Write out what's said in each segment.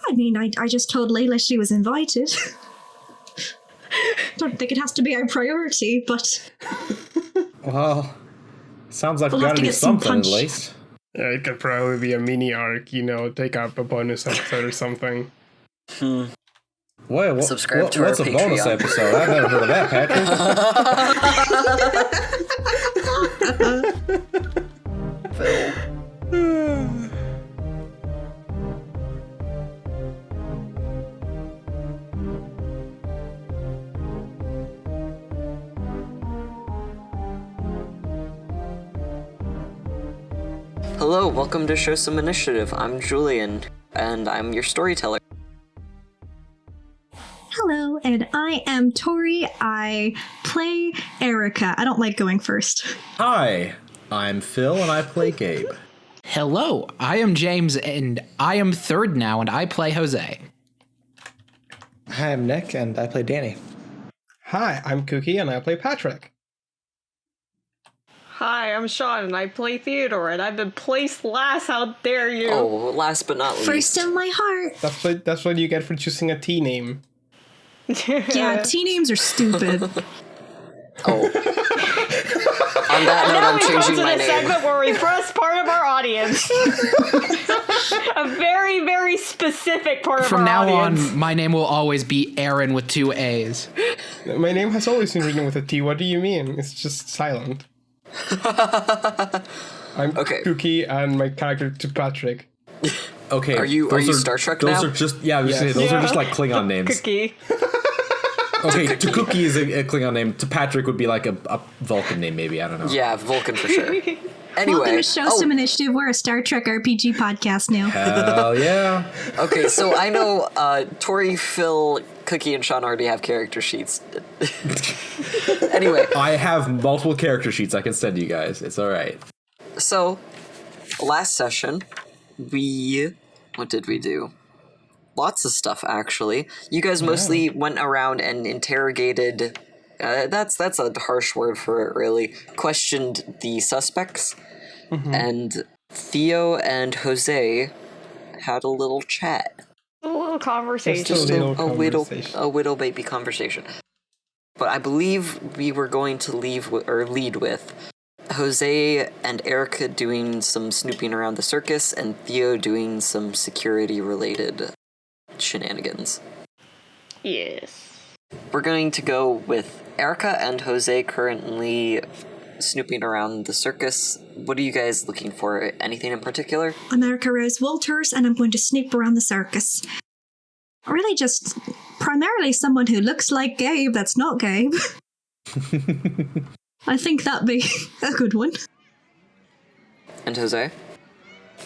I mean, I just told Layla she was invited. Don't think it has to be our priority, but... Well, sounds like we'll we have gotta to do get some something at punch. least. Yeah, it could probably be a mini arc, take up a bonus episode or something. Wait, Subscribe to our what's a bonus Patreon. episode? I've never heard of that, Patrick. Phil. Hello, welcome to Show Some Initiative. I'm Julian, and I'm your storyteller. Hello, and I am Tori. I play Erica. I don't like going first. Hi, I'm Phil, and I play Gabe. Hello, I am James, and I am third now, and I play José. Hi, I'm Nick, and I play Danny. Hi, I'm Cookie, and I play Patrick. Hi, I'm Sean, and I play Theodore, and I've been placed last. How dare you? Oh, last but not least. First in my heart. That's what you get for choosing a T name. Yeah, T names are stupid. Oh. On that note, I'm changing my Now we come to the name. segment where we press part of our audience. A very, very specific part of From our now audience. on, my name will always be Aaron with 2 A's. My name has always been written with a T. What do you mean? It's just silent. I'm Okay. Cookie, and my character to Patrick. Okay, Are you Star Trek those now? Are just those Yeah. are just like Klingon names. Cookie. Okay, to Cookie is a Klingon name. To Patrick would be like a Vulcan name, maybe. I don't know. Yeah, Vulcan for sure. Anyway. Welcome to Show Some Initiative. We're a Star Trek RPG podcast now. Hell yeah. Okay, so I know Tori, Phil, Cookie, and Sean already have character sheets. Anyway. I have multiple character sheets I can send you guys. It's all right. So, last session, what did we do? Lots of stuff, actually. You guys mostly went around and interrogated, that's a harsh word for it, really, questioned the suspects, and Theo and Jose had a little chat. A little conversation. Just a little conversation. A little baby conversation. But I believe we were going to lead with Jose and Erica doing some snooping around the circus, and Theo doing some security-related shenanigans. Yes. We're going to go with Erica and Jose currently snooping around the circus. What are you guys looking for? Anything in particular? I'm Erica Rose Walters, and I'm going to snoop around the circus. Really just primarily someone who looks like Gabe that's not Gabe. I think that'd be a good one. And Jose?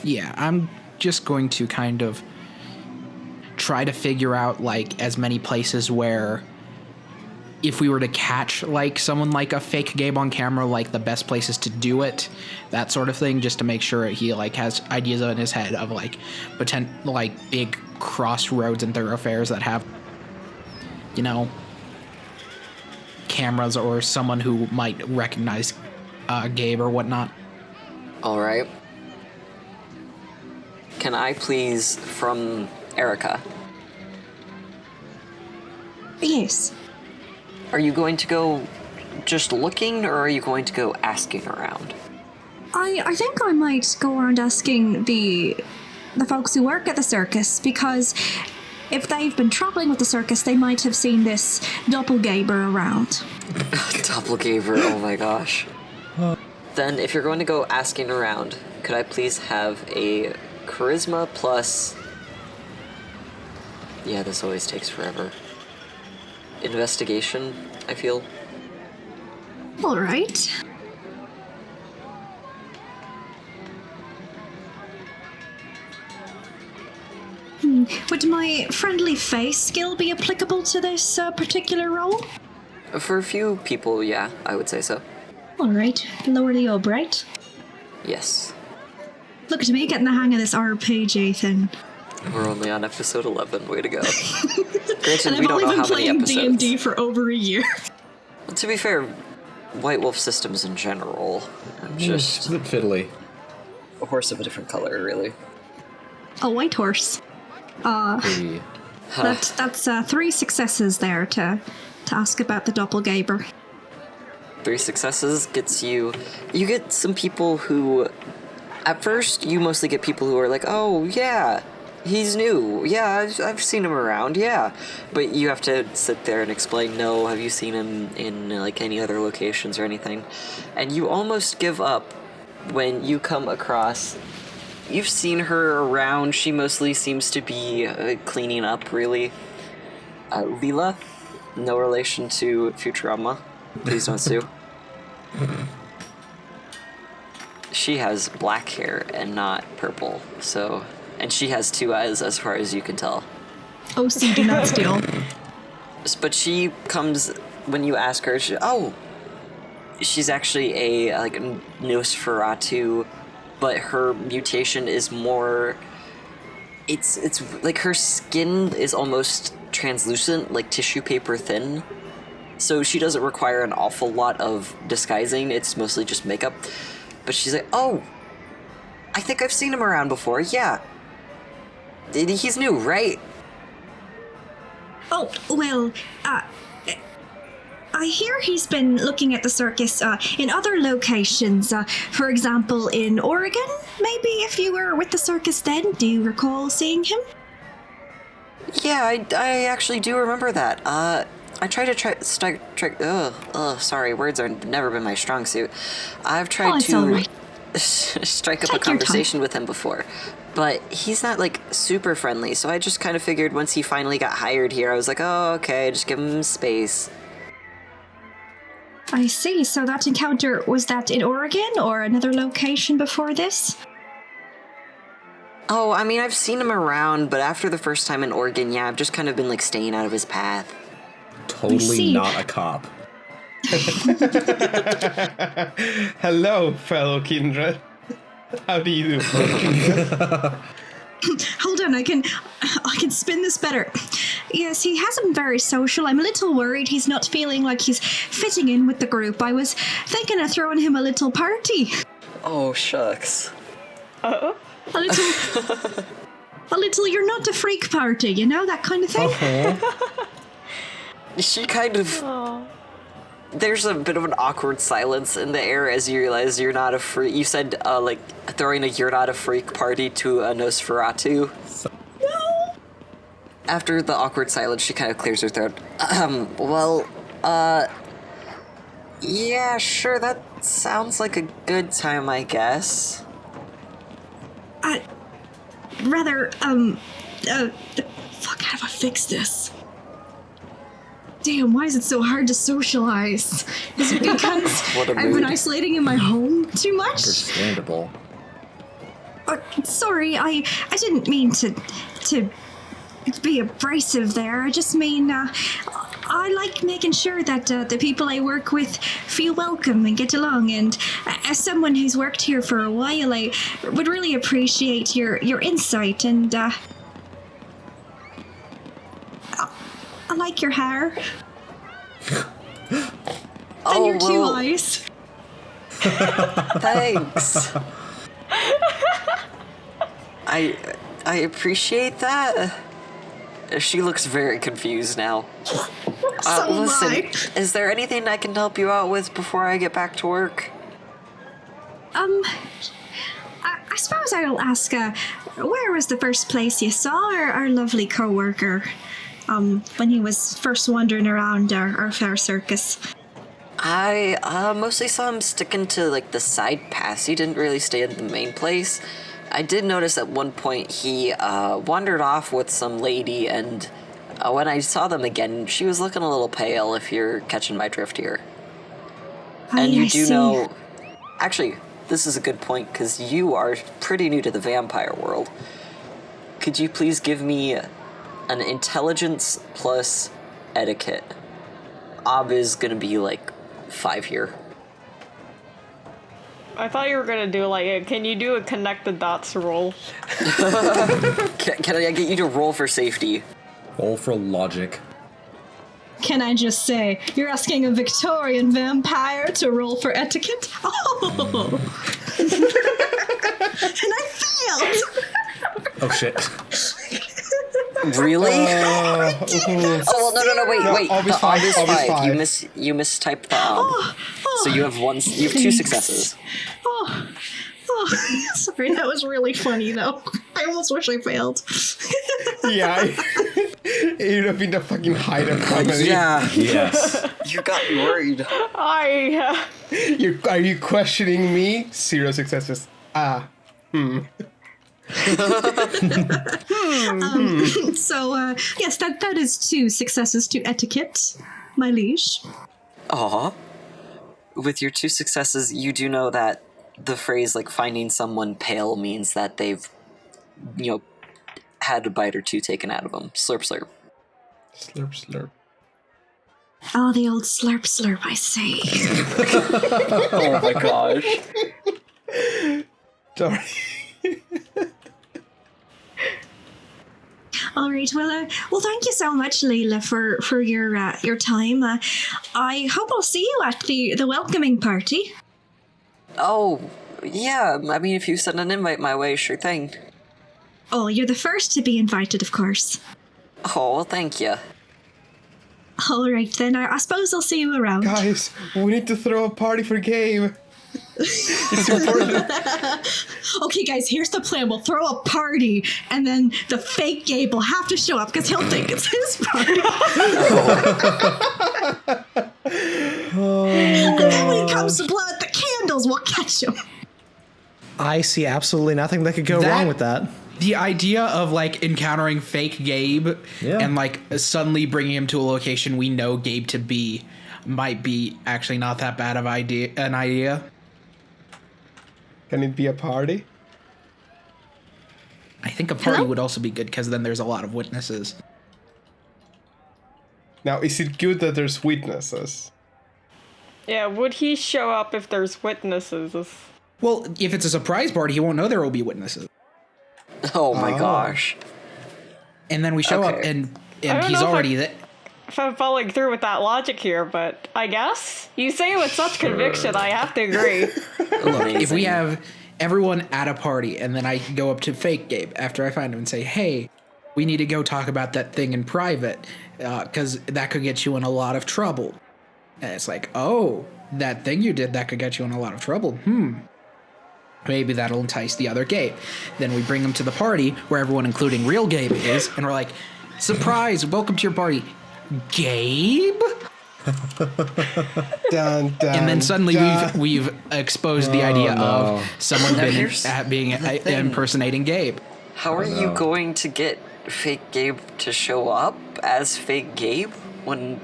Yeah, I'm just going to kind of try to figure out, like, as many places where if we were to catch, like, someone like a fake Gabe on camera, like, the best places to do it, that sort of thing, just to make sure he, like, has ideas in his head of, like, big crossroads and thoroughfares that have, you know, cameras or someone who might recognize Gabe or whatnot. Alright. Can I please, from Erica, Yes. are you going to go just looking, or are you going to go asking around? I think I might go around asking the folks who work at the circus, because if they've been traveling with the circus, they might have seen this doppelganger around. Doppelganger, oh my gosh. Then, if you're going to go asking around, could I please have a charisma plus... Yeah, this always takes forever. Investigation, I feel. All right. Would my friendly face skill be applicable to this particular role? For a few people, yeah, I would say so. All right, lower the ob, right? Yes. Look at me getting the hang of this RPG thing. We're only on episode 11, way to go. Granted, And we I've don't only know been how many playing episodes. D&D for over a year. To be fair, White Wolf systems in general are It's just a bit fiddly. a horse of a different color, really. A white horse. Hey. That's 3 successes there to ask about the doppelganger. 3 successes gets you. You get some people who, at first, you mostly get people who are like, oh yeah, he's new. Yeah, I've seen him around. Yeah, but you have to sit there and explain. No, have you seen him in like any other locations or anything? And you almost give up when you come across. You've seen her around. She mostly seems to be cleaning up, really. Leela, no relation to Futurama. Please don't sue. She has black hair and not purple, so... And she has 2 eyes, as far as you can tell. OC, do not steal. But she comes... When you ask her, she's actually a Nosferatu, but her mutation is more... It's like her skin is almost translucent, like tissue paper thin. So she doesn't require an awful lot of disguising, it's mostly just makeup. But she's like, oh, I think I've seen him around before, yeah. He's new, right? Oh, well, I hear he's been looking at the circus in other locations. For example, in Oregon, maybe, if you were with the circus then. Do you recall seeing him? Yeah, I actually do remember that. I tried to sorry, words have never been my strong suit. I've tried it's all to right. strike up Take a your conversation with him before, but he's not, like, super friendly, so I just kind of figured once he finally got hired here, I was like, oh, okay, just give him space. I see. So that encounter, was that in Oregon or another location before this? Oh, I mean, I've seen him around, but after the first time in Oregon, yeah, I've just kind of been, like, staying out of his path. Totally not a cop. Hello, fellow kindred. How do you do? Hold on, I can spin this better. Yes, he hasn't been very social. I'm a little worried he's not feeling like he's fitting in with the group. I was thinking of throwing him a little party. Oh, shucks. A little you're not a freak party, you know, that kind of thing. She kind of... There's a bit of an awkward silence in the air as you realize you're not a freak. You said, like, throwing a you're not a freak party to a Nosferatu. No! After the awkward silence, she kind of clears her throat. Yeah, sure, that sounds like a good time, I guess. Fuck, how do I fix this? Damn, why is it so hard to socialize? Is it because What a I've been mood. isolating in my home too much? Understandable. Sorry, I didn't mean to be abrasive there. I just mean, I like making sure that the people I work with feel welcome and get along, and as someone who's worked here for a while, I would really appreciate your insight, and I like your hair. And your 2 eyes. Thanks. I appreciate that. She looks very confused now. So Listen, am I. is there anything I can help you out with before I get back to work? I suppose I'll ask, where was the first place you saw our lovely co-worker, when he was first wandering around our fair circus? I mostly saw him sticking to, like, the side paths. He didn't really stay in the main place. I did notice at one point he wandered off with some lady, and when I saw them again, she was looking a little pale, if you're catching my drift here. And you do know... Actually, this is a good point, because you are pretty new to the vampire world. Could you please give me an intelligence plus etiquette? Ob is gonna be, like, 5 here. I thought you were gonna do can you do a connect the dots roll? Can I get you to roll for safety? Roll for logic. Can I just say, you're asking a Victorian vampire to roll for etiquette? Oh! And I failed! Oh shit. Really? Oh well, no, wait. I'll be The fine, odd is I'll be 5. fine. You mistyped the odd. So you have 2 successes. Oh, sorry, that was really funny though. I almost wish I failed. Yeah. It would have been the fucking height of comedy. Yeah, Yes. you got me worried. Are you questioning me? 0 successes. So, yes, that is 2 successes to etiquette, my liege. Aw. With your 2 successes, you do know that the phrase, like, finding someone pale means that they've, had a bite or 2 taken out of them. Slurp, slurp. Slurp, slurp. Oh, the old slurp slurp, I say. Oh my gosh. Sorry. All right, well, thank you so much, Leila, for your time. I hope I'll see you at the welcoming party. Oh, yeah, I mean, if you send an invite my way, sure thing. Oh, you're the first to be invited, of course. Oh, well, thank you. All right, then. I suppose I'll see you around. Guys, we need to throw a party for Gabe. It's important. Okay, guys, here's the plan. We'll throw a party, and then the fake Gabe will have to show up because he'll think it's his party. And then when it comes to blow out the candles, we'll catch him. I see absolutely nothing that could go That- wrong with that. The idea of like encountering fake Gabe and like suddenly bringing him to a location we know Gabe to be might be actually not that bad of an idea. Can it be a party? I think a party Hello? would also be good because then there's a lot of witnesses. Now, is it good that there's witnesses? Yeah, would he show up if there's witnesses? Well, if it's a surprise party, he won't know there will be witnesses. Oh my gosh. And then we show up Okay. and don't he's know if already there. If I'm following through with that logic here, but I guess you say it with such conviction, I have to agree. Look, if we have everyone at a party and then I go up to fake Gabe after I find him and say, hey, we need to go talk about that thing in private because that could get you in a lot of trouble. And it's like, oh, that thing you did, that could get you in a lot of trouble. Maybe that'll entice the other Gabe. Then we bring him to the party where everyone, including real Gabe, is, and we're like, surprise, welcome to your party. Gabe? Dun, dun, And then suddenly dun. we've exposed the idea of someone here's being impersonating Gabe. How are you going to get fake Gabe to show up as fake Gabe when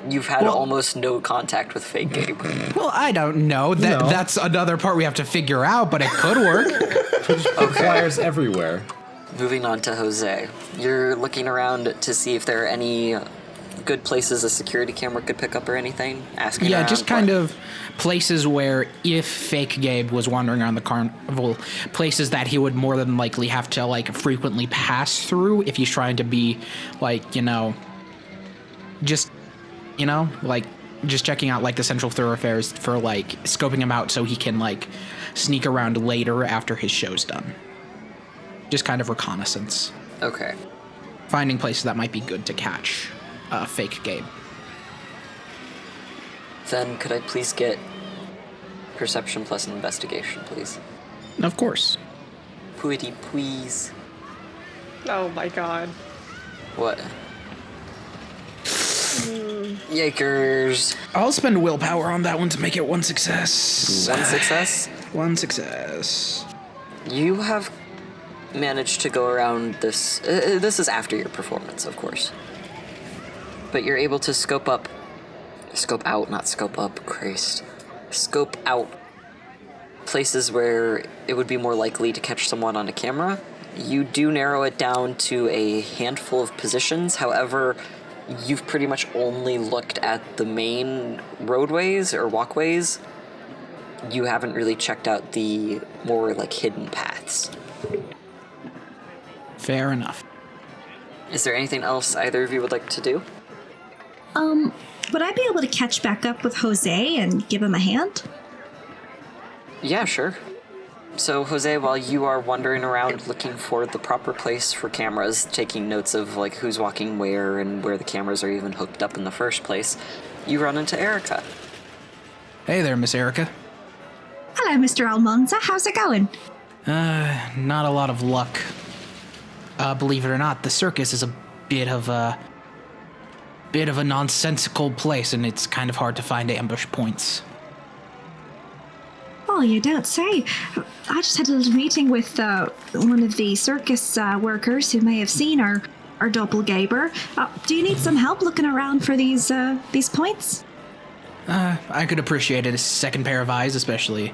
you've had almost no contact with fake Gabe? Well, I don't know. That's another part we have to figure out, but it could work. Flyers everywhere. Moving on to Jose. You're looking around to see if there are any good places a security camera could pick up or anything? Asking Yeah, around? just kind of places where if fake Gabe was wandering around the carnival, places that he would more than likely have to like frequently pass through if he's trying to be like, just checking out like the central thoroughfares for like scoping him out so he can like sneak around later after his show's done. Just kind of reconnaissance. Okay. Finding places that might be good to catch fake Gabe. Then could I please get perception plus investigation, please? Of course. Pretty please. Oh my god. What? Yikers. I'll spend willpower on that one to make it one success. One success? One success. You have managed to go around this. This is after your performance, of course. But you're able to scope out, not scope up, Christ. Scope out places where it would be more likely to catch someone on a camera. You do narrow it down to a handful of positions, however, you've pretty much only looked at the main roadways or walkways. You haven't really checked out the more like hidden paths. Fair enough. Is there anything else either of you would like to do? Would I be able to catch back up with Jose and give him a hand? Yeah, sure. So, Jose, while you are wandering around looking for the proper place for cameras, taking notes of, like, who's walking where and where the cameras are even hooked up in the first place, you run into Erica. Hey there, Miss Erica. Hello, Mr. Almanza. How's it going? Not a lot of luck. Believe it or not, the circus is a bit of a nonsensical place, and it's kind of hard to find ambush points. Oh, you don't say. I just had a little meeting with one of the circus workers who may have seen our doppelganger. Do you need some help looking around for these points? I could appreciate it, a second pair of eyes, especially.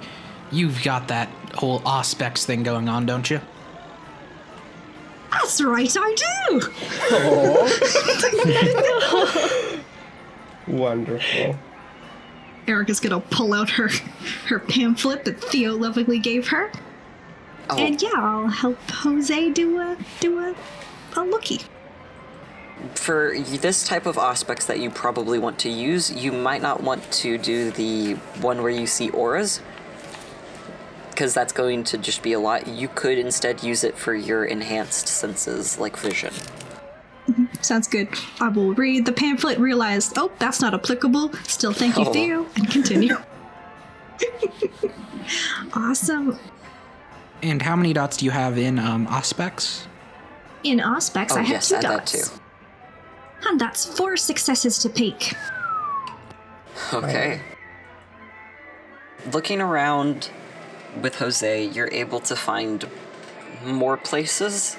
You've got that whole Auspex thing going on, don't you? That's right, I do! Wonderful. Erica's gonna pull out her pamphlet that Theo lovingly gave her. Oh. And yeah, I'll help Jose do a lookie. For this type of aspects that you probably want to use, you might not want to do the one where you see auras, because that's going to just be a lot. You could instead use it for your enhanced senses, like vision. Sounds good. I will read the pamphlet, realize, oh, that's not applicable. Still thank you, Oh. Theo, and continue. Awesome. And how many dots do you have in Auspex? In Auspex, Oh, I have yes, 2 add that dots. too. And that's 4 successes to peak. Okay. Looking around with Jose, you're able to find more places,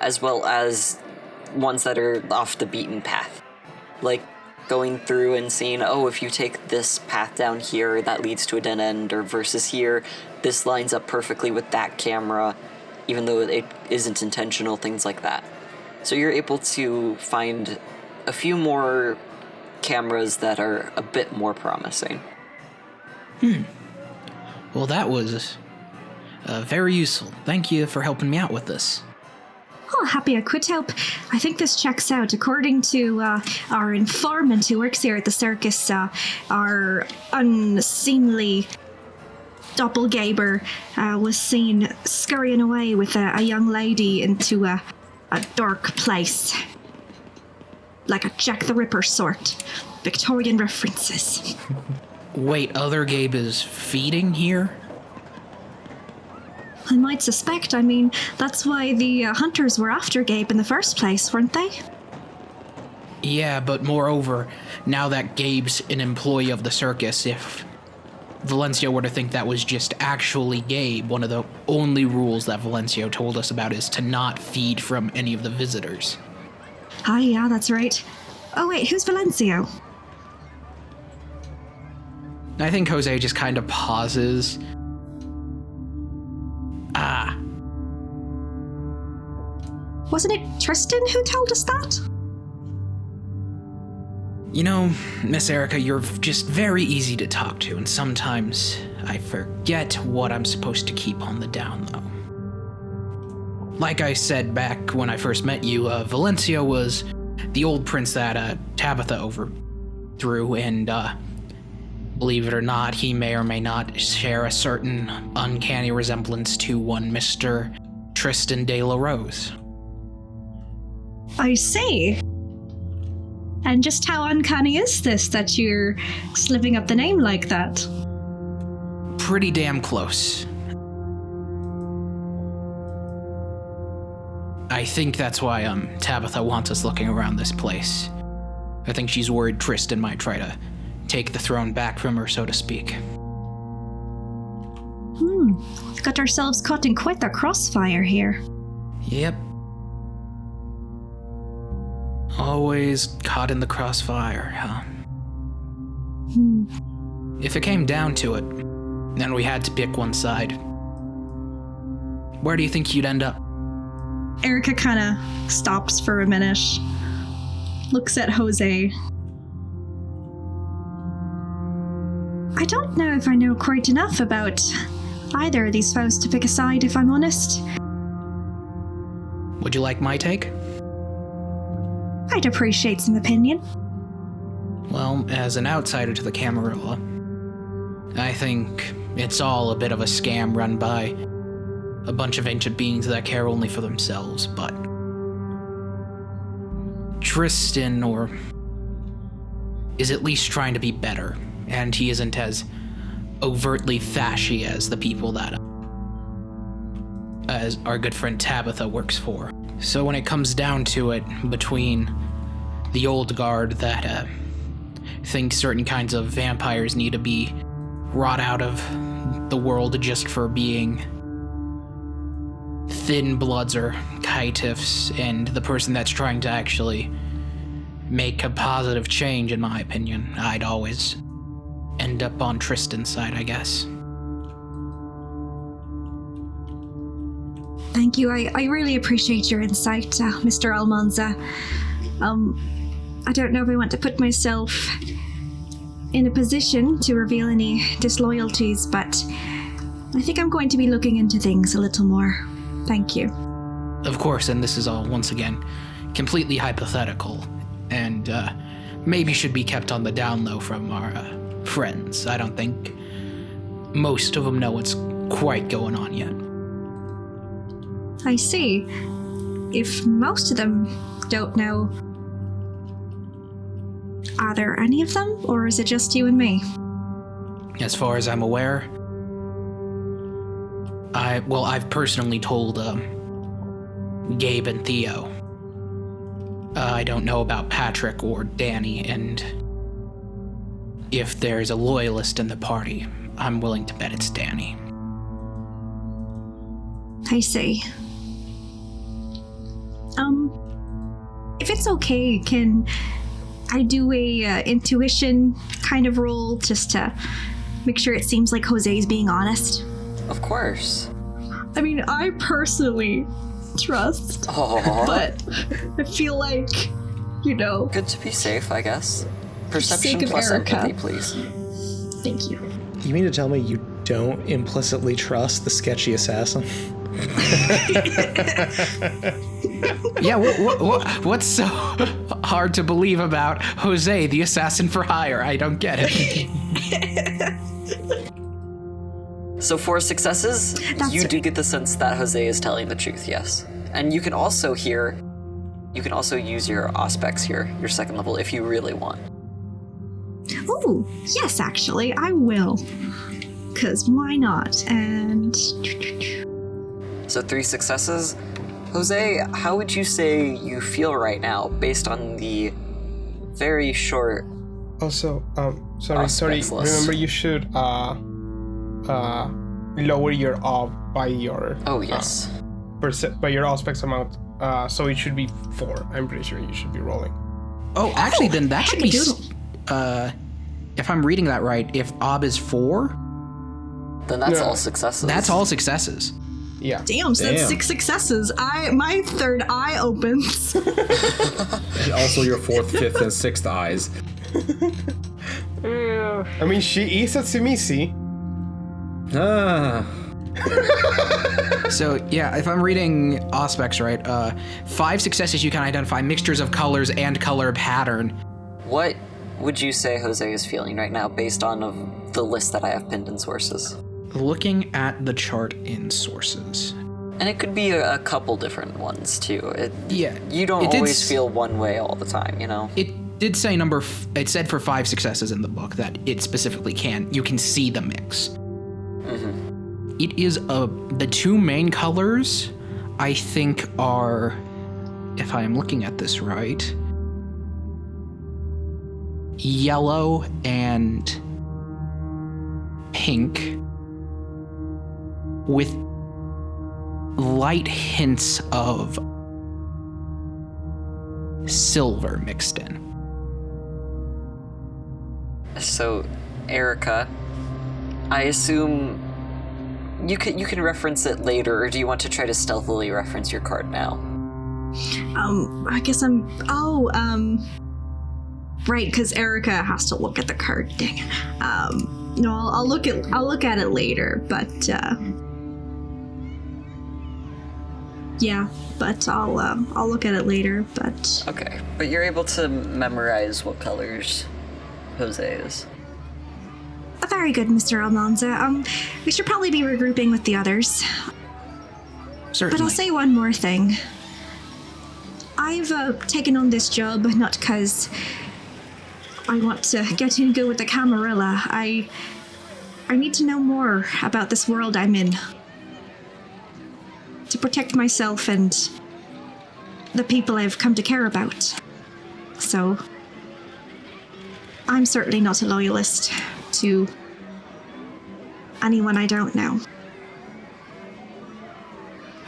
as well as ones that are off the beaten path. Like going through and seeing, oh, if you take this path down here, that leads to a dead end, or versus here, this lines up perfectly with that camera, even though it isn't intentional, things like that. So you're able to find a few more cameras that are a bit more promising. Well, that was very useful. Thank you for helping me out with this. Oh, happy I could help. I think this checks out. According to our informant who works here at the circus, our unseemly doppelganger was seen scurrying away with a young lady into a dark place. Like a Jack the Ripper sort. Victorian references. Wait, other Gabe is feeding here? I might suspect. I mean, that's why the hunters were after Gabe in the first place, weren't they? Yeah, but moreover, now that Gabe's an employee of the circus, if Valencio were to think that was just actually Gabe, one of the only rules that Valencio told us about is to not feed from any of the visitors. Ah, yeah, that's right. Oh, wait, who's Valencio? I think Jose just kind of pauses. Wasn't it Tristan who told us that? You know, Miss Erica, you're just very easy to talk to, and sometimes I forget what I'm supposed to keep on the down low. Like I said back when I first met you, Valencio was the old prince that Tabitha overthrew, and believe it or not, he may or may not share a certain uncanny resemblance to one Mr. Tristan de la Rose. I see. And just how uncanny is this that you're slipping up the name like that? Pretty damn close. I think that's why Tabitha wants us looking around this place. I think she's worried Tristan might try to take the throne back from her, so to speak. We've got ourselves caught in quite the crossfire here. Yep. Always caught in the crossfire, huh? If it came down to it, then we had to pick one side. Where do you think you'd end up? Erica kind of stops for a minute, looks at Jose. I don't know if I know quite enough about either of these foes to pick a side, if I'm honest. Would you like my take? I'd appreciate some opinion. Well, as an outsider to the Camarilla, I think it's all a bit of a scam run by a bunch of ancient beings that care only for themselves, but Tristan is at least trying to be better, and he isn't as overtly fashy as the people that as our good friend Tabitha works for. So when it comes down to it, between the old guard that think certain kinds of vampires need to be wrought out of the world just for being thin bloods or caitiffs, and the person that's trying to actually make a positive change, in my opinion, I'd always end up on Tristan's side, I guess. Thank you. I really appreciate your insight, Mr. Almanza. I don't know if I want to put myself in a position to reveal any disloyalties, but I think I'm going to be looking into things a little more. Thank you. Of course, and this is all, once again, completely hypothetical, and maybe should be kept on the down low from our friends. I don't think most of them know what's quite going on yet. I see. If most of them don't know, are there any of them, or is it just you and me? As far as I'm aware, I've personally told Gabe and Theo. I don't know about Patrick or Danny, and if there's a loyalist in the party, I'm willing to bet it's Danny. I see. If it's okay, can I do a intuition kind of roll just to make sure it seems like Jose's being honest? Of course. I mean, I personally trust, but I feel like, Good to be safe, I guess. Perception sake of plus Erica. empathy, please. Thank you. You mean to tell me you don't implicitly trust the sketchy assassin? Yeah, what's so hard to believe about Jose, the assassin for hire? I don't get it. So 4 successes, That's you do get the sense that Jose is telling the truth, yes. And you can also use your auspex here, your second level, if you really want. Ooh, yes, actually, I will. Because why not? And So 3 successes. Jose, how would you say you feel right now based on the very short... Also, sorry. Aspects list. Remember, you should lower your op by your Oh, yes. by your aspects amount. So it should be 4. I'm pretty sure you should be rolling. Oh, actually, then that should be... hackadoodle. If I'm reading that right, if Ob is 4, Then that's No. all successes. that's all successes. Yeah. damn, so that's Damn. 6 successes. My third eye opens. Also, your 4th, 5th, and 6th eyes. I mean, she is a Tsimisi. Ah. So, yeah, if I'm reading Auspex right, 5 successes you can identify mixtures of colors and color pattern. What would you say Jose is feeling right now based on of the list that I have pinned in sources? Looking at the chart in sources. And it could be a couple different ones, too. Yeah. You don't it did always feel one way all the time, It did say it said for 5 successes in the book that it specifically you can see the mix. Mm-hmm. It is the 2 main colors, I think, are, if I am looking at this right, yellow and pink, with light hints of silver mixed in. So, Erica, I assume you can reference it later, or do you want to try to stealthily reference your card now? I guess right, because Erica has to look at the card. Dang it. No, I'll look at it later, but yeah, but I'll look at it later, but Okay, but you're able to memorize what colors Jose is. very good, Mr. Almanza. We should probably be regrouping with the others. Certainly. But I'll say one more thing. I've taken on this job not because I want to get in good with the Camarilla. I need to know more about this world I'm in. To protect myself and the people I've come to care about. So, I'm certainly not a loyalist to anyone I don't know.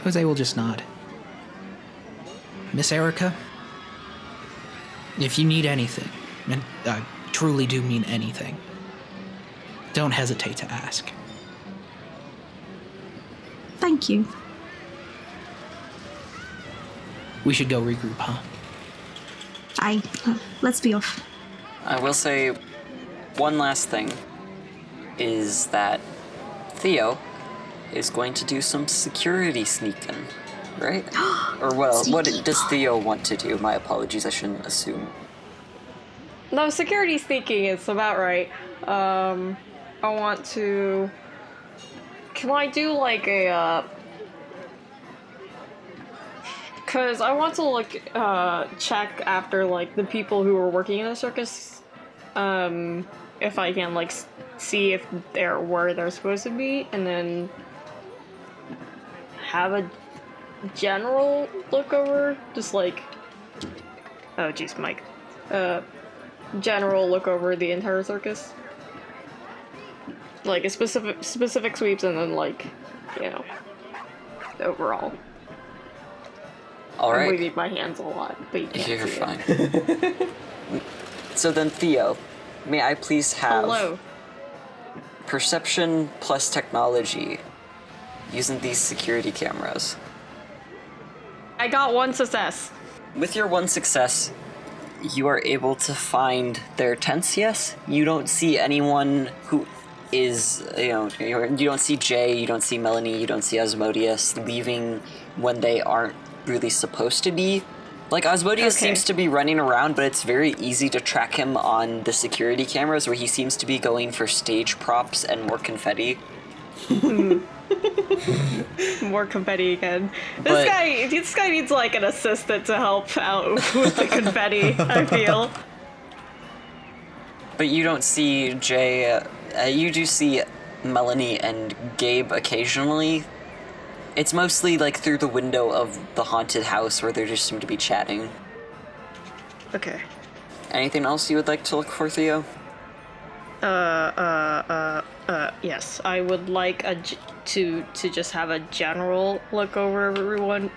Jose will just nod. Miss Erica, if you need anything, and I truly do mean anything, don't hesitate to ask. Thank you. We should go regroup, huh? Let's be off. I will say one last thing is that Theo is going to do some security sneaking, right? Or well, what does Theo want to do? My apologies, I shouldn't assume. No, security sneaking is about right. I want to... Can I do like a, Cause I want to look, check after like the people who are working in the circus, if I can like see if they're where they're supposed to be, and then have a general look over, just like, oh jeez, Mike, general look over the entire circus, like a specific sweeps, and then like, you know, overall. All right. I'm waving my hands a lot, but you can't You're see fine. it. So then, Theo, may I please have Hello. perception plus technology using these security cameras? I got one success. With your one success, you are able to find their tents, yes? You don't see anyone who is, you don't see Jay, you don't see Melanie, you don't see Asmodeus leaving when they aren't really supposed to be. Like, Asmodeus Okay. seems to be running around, but it's very easy to track him on the security cameras where he seems to be going for stage props and more confetti. More confetti again. But- This guy needs like an assistant to help out with the confetti, I feel. But you don't see Jay, you do see Melanie and Gabe occasionally. It's mostly like through the window of the haunted house where they just seem to be chatting. Okay. Anything else you would like to look for, Theo? Yes. I would like to just have a general look over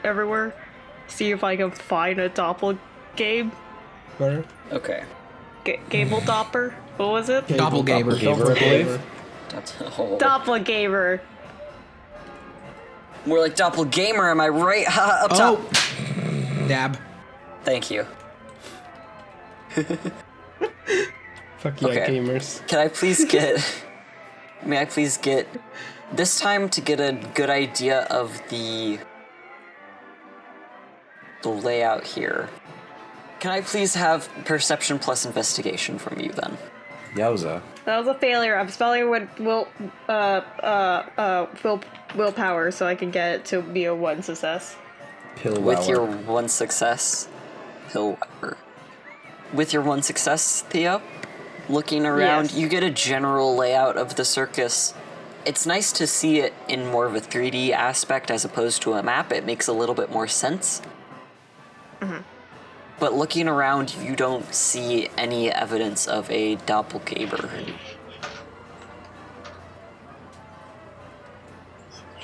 everywhere. See if I can find a doppelganger. Where? Okay. Gable Dopper? What was it? Doppelganger. Oh. Doppelganger. More like doppelganger, am I right? Haha, up top. Oh! Dab. Thank you. Fuck yeah, Okay. gamers. Can I please get... May I please get... This time to get a good idea of the layout here. Can I please have perception plus investigation from you then? Yowza. That was a failure. I'm spelling with willpower so I can get it to be a 1 success. With your one success, With your one success, Theo, looking around, Yes. you get a general layout of the circus. It's nice to see it in more of a 3D aspect as opposed to a map. It makes a little bit more sense. Mm-hmm. But looking around, you don't see any evidence of a doppelganger.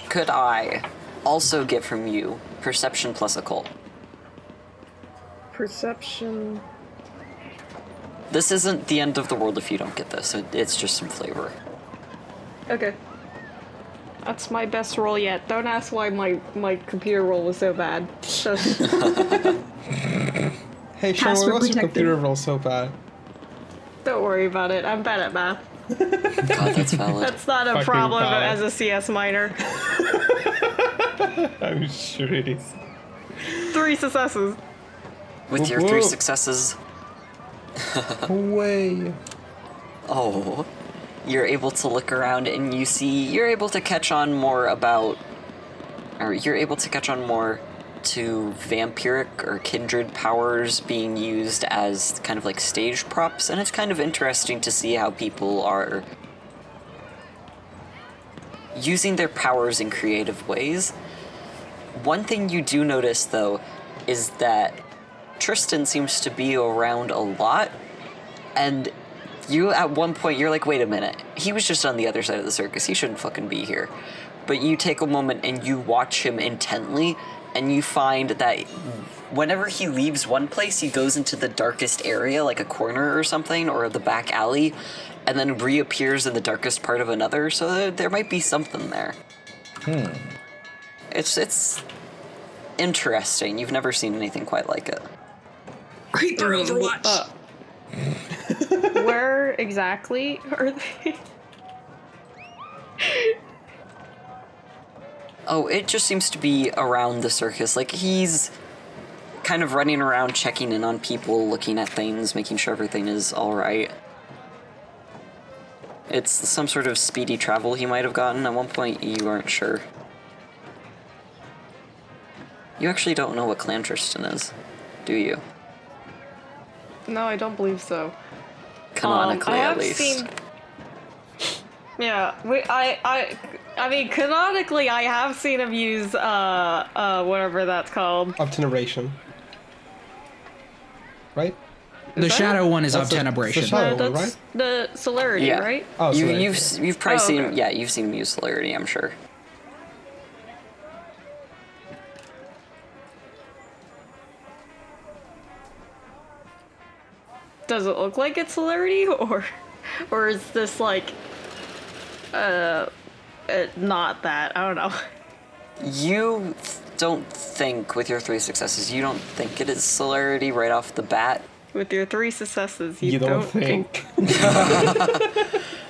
Could I also get from you perception plus occult? Perception. This isn't the end of the world if you don't get this. It's just some flavor. Okay. That's my best roll yet. Don't ask why my computer roll was so bad. Hey, Sean, Password why was your protected. computer roll so bad? Don't worry about it. I'm bad at math. God, that's valid. That's not a Fucking problem valid. as a CS minor. I'm sure it is. 3 successes. With your Whoa. 3 successes, Way. oh, you're able to look around and you're able to catch on more about or you're able to catch on more to vampiric or kindred powers being used as kind of like stage props, and it's kind of interesting to see how people are using their powers in creative ways. One thing you do notice, though, is that Tristan seems to be around a lot, and you, at one point, you're like, wait a minute, he was just on the other side of the circus, he shouldn't fucking be here. But you take a moment and you watch him intently, and you find that whenever he leaves one place, he goes into the darkest area, like a corner or something, or the back alley, and then reappears in the darkest part of another, so there might be something there. It's interesting. You've never seen anything quite like it. Creeper Overwatch. Where exactly are they? Oh, it just seems to be around the circus. Like, he's kind of running around, checking in on people, looking at things, making sure everything is alright. It's some sort of speedy travel he might have gotten. At one point, you aren't sure. You actually don't know what clan Tristan is, do you? No, I don't believe so. Canonically, I at have least. seen. Yeah, I mean, canonically, I have seen him use whatever that's called. Obteneration. Right? The shadow one is That's the obtenebration. shadow one, That's right? the celerity, Yeah. right? Oh, so You've probably Oh, seen okay. yeah, you've seen him use celerity, I'm sure. Does it look like it's celerity, or is this like, not that? I don't know. You don't think, with your 3 successes, you don't think it is celerity right off the bat? With your 3 successes, You don't think.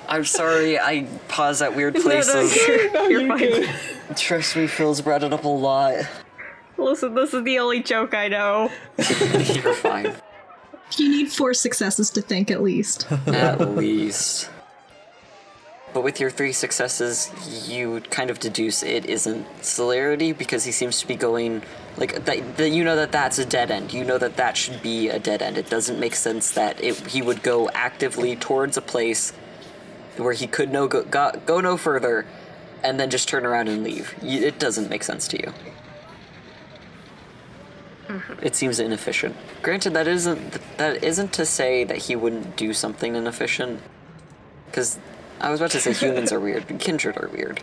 I'm sorry, I pause at weird No, places. you're fine. Trust me, Phil's brought it up a lot. Listen, this is the only joke I know. You're fine. You need 4 successes to think, at least. At least. But with your 3 successes, you kind of deduce it isn't celerity, because he seems to be going, like, that you know that that's a dead end. You know that that should be a dead end. It doesn't make sense that he would go actively towards a place where he could go no further, and then just turn around and leave. It doesn't make sense to you. It seems inefficient. Granted, that isn't to say that he wouldn't do something inefficient, because I was about to say humans are weird, but kindred are weird.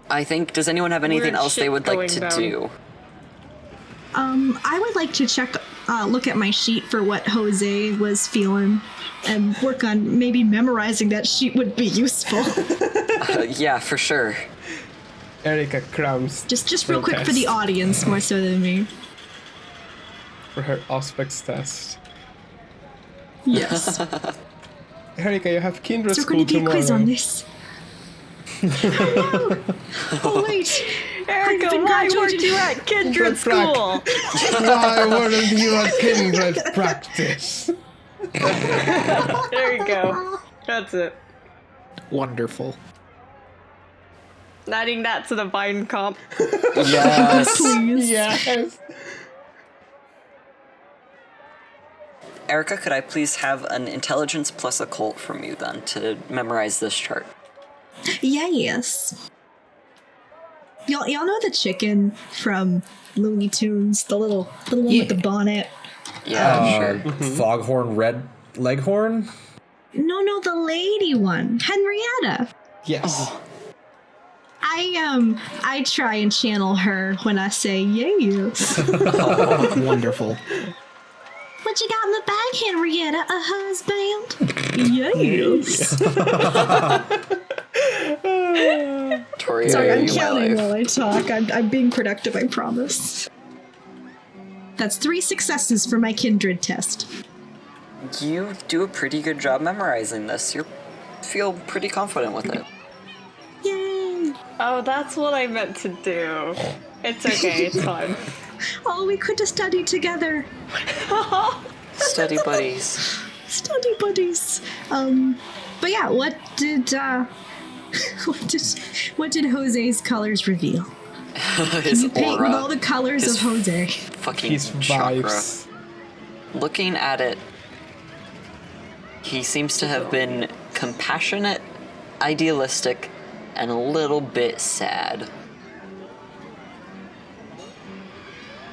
I think, does anyone have anything Weird else they shit would like going to down. do? I would like to look at my sheet for what Jose was feeling and work on maybe memorizing that sheet would be useful. Yeah, for sure. Erica crowns just real quick for test. the audience more so than me. For her aspects test. Yes. Erica, you have kindred So we're school going to do a tomorrow. quiz on this. Oh, no. Oh, wait. Erica, I've been why weren't graduated. you at Kindred School? Why weren't you at kindred practice? There you go. That's it. Wonderful. Adding that to the Vine comp. Yes. Please. Yes. Erica, could I please have an intelligence plus occult from you then to memorize this chart? Yes. Y'all know the chicken from Looney Tunes, the little one with the bonnet. Yeah, sure. Foghorn Red Leghorn? No, the lady one, Henrietta. Yes. I try and channel her when I say yes. Wonderful. What you got in the bag, Henrietta? A husband? Yes. Tori, Sorry, I'm you, my counting life. while I talk. I'm being productive, I promise. That's 3 successes for my kindred test. You do a pretty good job memorizing this. You feel pretty confident with it. Yay! Oh, that's what I meant to do. It's okay, it's fine. Oh, we could have studied together. Study buddies. Study buddies. But yeah, what did Jose's colors reveal? His Paint with aura. all the colors His of Jose. Fucking His chakra. vibes. Looking at it, he seems to have been compassionate, idealistic, and a little bit sad.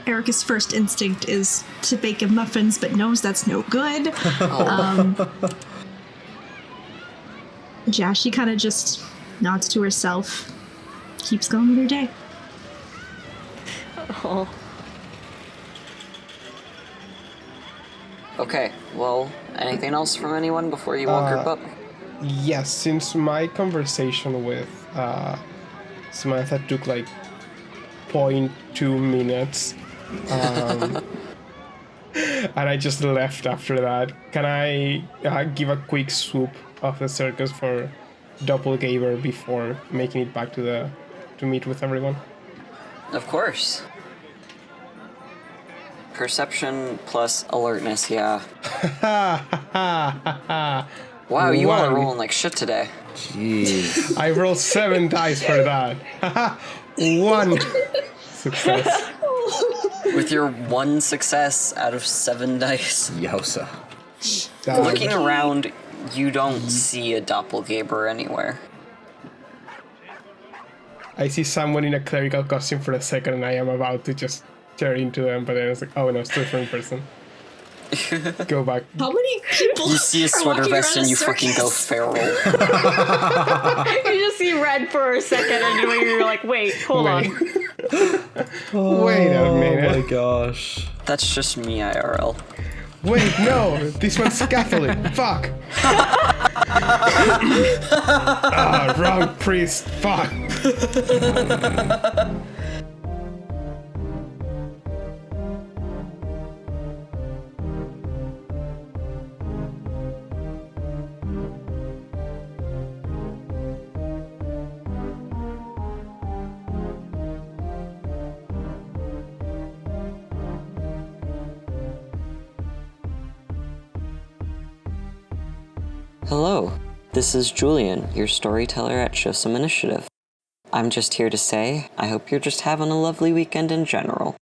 Erica's first instinct is to bake him muffins, but knows that's no good. Yeah, she kind of just nods to herself, keeps going with her day. Oh. Okay, well, anything else from anyone before you all group up? Yes, since my conversation with Samantha took like 0.2 minutes, and I just left after that, can I give a quick swoop of the circus for doppelganger before making it back to meet with everyone? Of course. Perception plus alertness, yeah. Wow, you all are One. rolling like shit today. Jeez. I rolled 7 dice for that. 1 success. With your 1 success out of 7 dice. Yosa. Looking around, you don't see a doppelganger anywhere. I see someone in a clerical costume for a second, and I am about to just tear into them, but then it's like, oh no, it's a different person. Go back. How many people? You see a are sweater walking vest around and a you fucking go circus? feral. You just see red for a second, and you're like, wait, hold on. Wait a minute. Oh my gosh. That's just me, IRL. Wait, no, this one's Catholic. Fuck. Wrong priest. Fuck. Hello, this is Julian, your storyteller at Show Some Initiative. I'm just here to say, I hope you're just having a lovely weekend in general.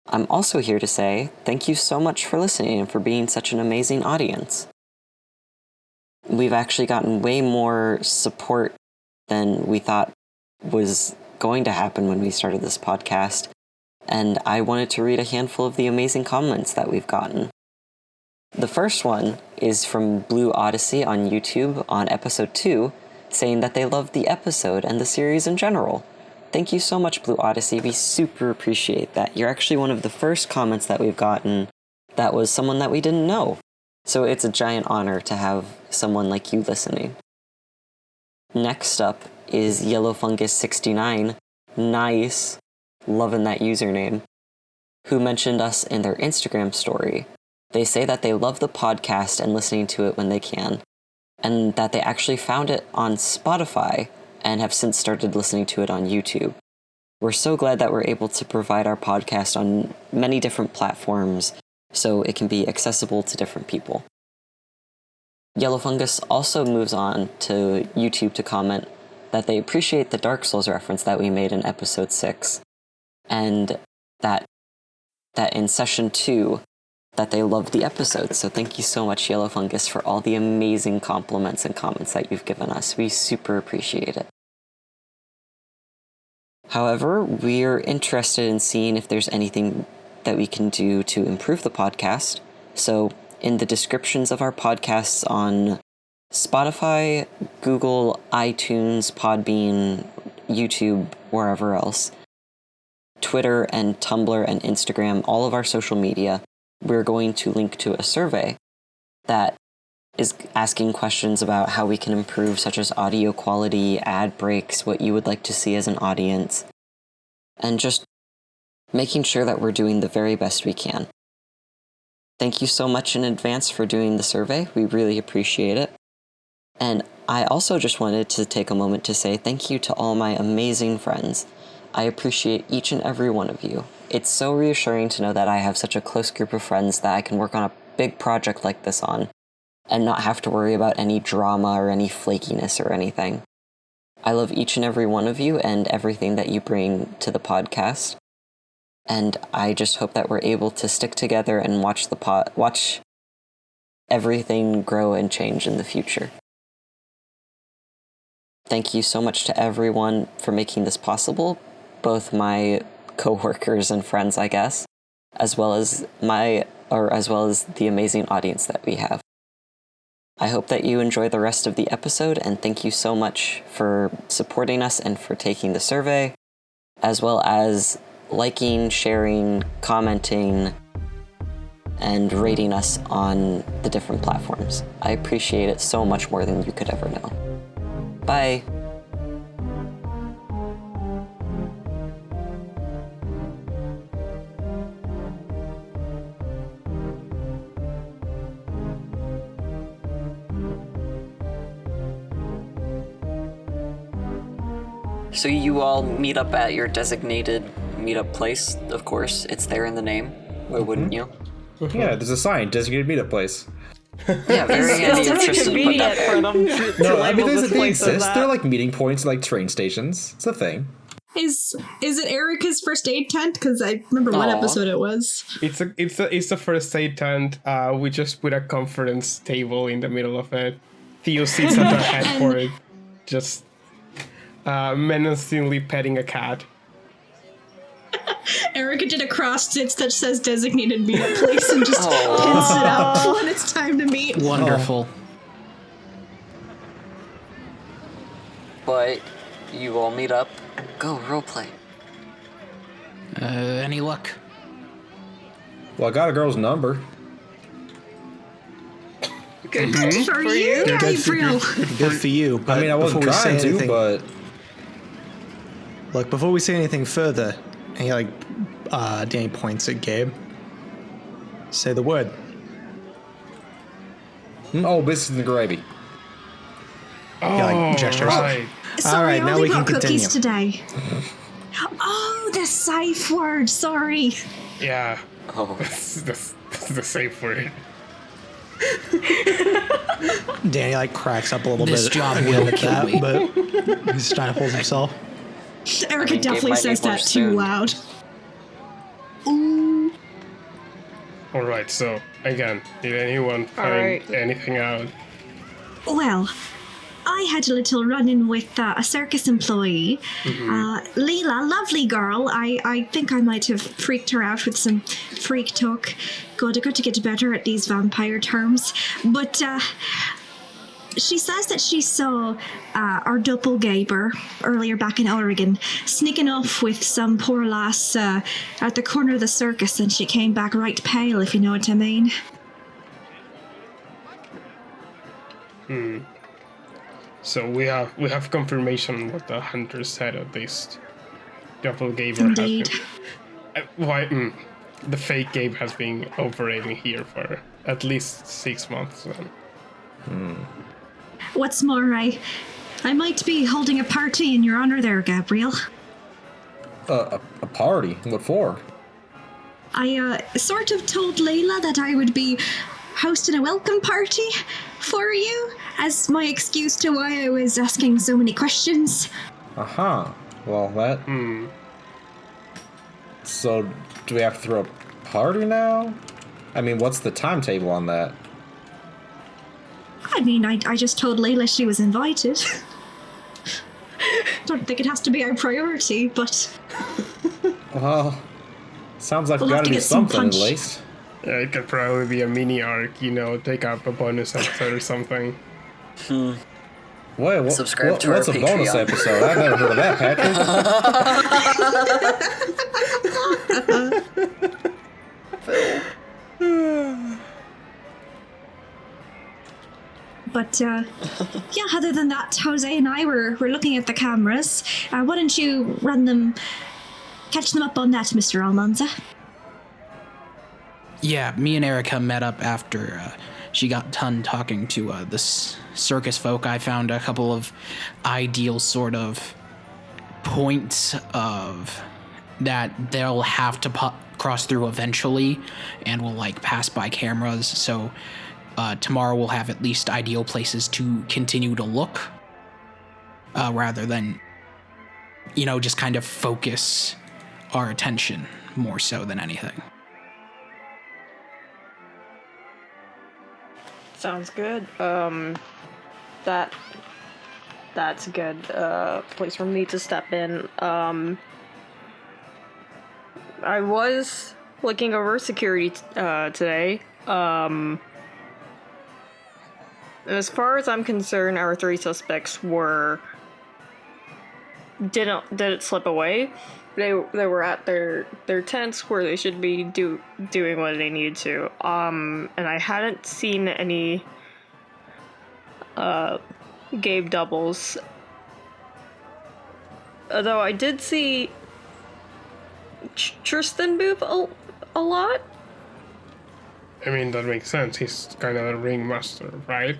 I'm also here to say, thank you so much for listening and for being such an amazing audience. We've actually gotten way more support than we thought was going to happen when we started this podcast, and I wanted to read a handful of the amazing comments that we've gotten. The first one is from Blue Odyssey on YouTube on episode 2, saying that they loved the episode and the series in general. Thank you so much, Blue Odyssey. We super appreciate that. You're actually one of the first comments that we've gotten that was someone that we didn't know. So it's a giant honor to have someone like you listening. Next up is YellowFungus69. Nice. Loving that username. Who mentioned us in their Instagram story. They say that they love the podcast and listening to it when they can, and that they actually found it on Spotify and have since started listening to it on YouTube. We're so glad that we're able to provide our podcast on many different platforms so it can be accessible to different people. Yellow Fungus also moves on to YouTube to comment that they appreciate the Dark Souls reference that we made in episode 6, and that in session 2, that they loved the episode. So thank you so much, Yellow Fungus, for all the amazing compliments and comments that you've given us. We super appreciate it. However, we're interested in seeing if there's anything that we can do to improve the podcast. So in the descriptions of our podcasts on Spotify, Google, iTunes, Podbean, YouTube, wherever else, Twitter and Tumblr and Instagram, all of our social media, we're going to link to a survey that is asking questions about how we can improve, such as audio quality, ad breaks, what you would like to see as an audience, and just making sure that we're doing the very best we can. Thank you so much in advance for doing the survey. We really appreciate it. And I also just wanted to take a moment to say thank you to all my amazing friends. I appreciate each and every one of you. It's so reassuring to know that I have such a close group of friends that I can work on a big project like this on, and not have to worry about any drama or any flakiness or anything. I love each and every one of you and everything that you bring to the podcast. And I just hope that we're able to stick together and watch everything grow and change in the future. Thank you so much to everyone for making this possible, both my coworkers and friends, I guess, as well as the amazing audience that we have. I hope that you enjoy the rest of the episode, and thank you so much for supporting us and for taking the survey, as well as liking, sharing, commenting, and rating us on the different platforms. I appreciate it so much more than you could ever know. Bye! So you all meet up at your designated meetup place, of course. It's there in the name. Why wouldn't you? Yeah, there's a sign, designated meetup place. Yeah, very handy of Tristan to put that there. for them to No, I mean, label this they place as exist. that. They're like meeting points, like train stations. It's a thing. Is it Erica's first aid tent? Because I remember what Aw. episode it was. It's a first aid tent. We just put a conference table in the middle of it. Theo sits at the headboard, just menacingly petting a cat. Erica did a cross stitch that says designated meetup place and just pins it up when it's time to meet. Wonderful. But you all meet up. Go, roleplay. Any luck? Well, I got a girl's number. Good for you, Gabriel. Good for you. But I mean, I wasn't before we say trying to, anything- but Look, before we say anything further, and he Danny points at Gabe. Say the word. oh, biscuits and gravy. He gestures. Right. Sorry, All right, I now only we can brought cookies continue. today. Oh, the safe word. Sorry. Yeah. Oh. That's the safe word. Danny cracks up a little This bit. job again will at kill that, me. but he's trying to hold himself. Erica Gabe definitely might says need more that too soon. loud. Ooh. All right. So again, did anyone find right. anything out? Well, I had a little run-in with a circus employee. Leela, lovely girl. I think I might have freaked her out with some freak talk. God, I got to get better at these vampire terms. But she says that she saw our doppelganger earlier back in Oregon sneaking off with some poor lass at the corner of the circus, and she came back right pale, if you know what I mean. So we have confirmation what the hunter said at least. Doppelganger Indeed. has been. The fake Gabe has been operating here for at least 6 months. Then. What's more, I might be holding a party in your honor there, Gabriel. A party? What for? I sort of told Layla that I would be hosting a welcome party for you as my excuse to why I was asking so many questions. Well, that... So, do we have to throw a party now? I mean, what's the timetable on that? I mean, I just told Layla she was invited. Don't think it has to be our priority, but Well, sounds like we We'll have gotta to do get some something at punch. least. Yeah, it could probably be a mini arc, take up a bonus episode or something. Wait, Subscribe to our what's a bonus Patreon. episode? I've never heard of that, Patrick. But, yeah, other than that, Jose and I were looking at the cameras. Why don't you catch them up on that, Mr. Almanza? Yeah, me and Erica met up after she got done talking to the circus folk. I found a couple of ideal sort of points of that they'll have to cross through eventually, and will pass by cameras. So tomorrow we'll have at least ideal places to continue to look. rather than, just kind of focus our attention more so than anything. Sounds good. That's a good place for me to step in. I was looking over security today. As far as I'm concerned, our 3 suspects didn't slip away. They were at their tents where they should be doing what they needed to. And I hadn't seen any Gabe doubles. Although I did see Tristan move a lot. I mean, that makes sense. He's kind of a ringmaster, right?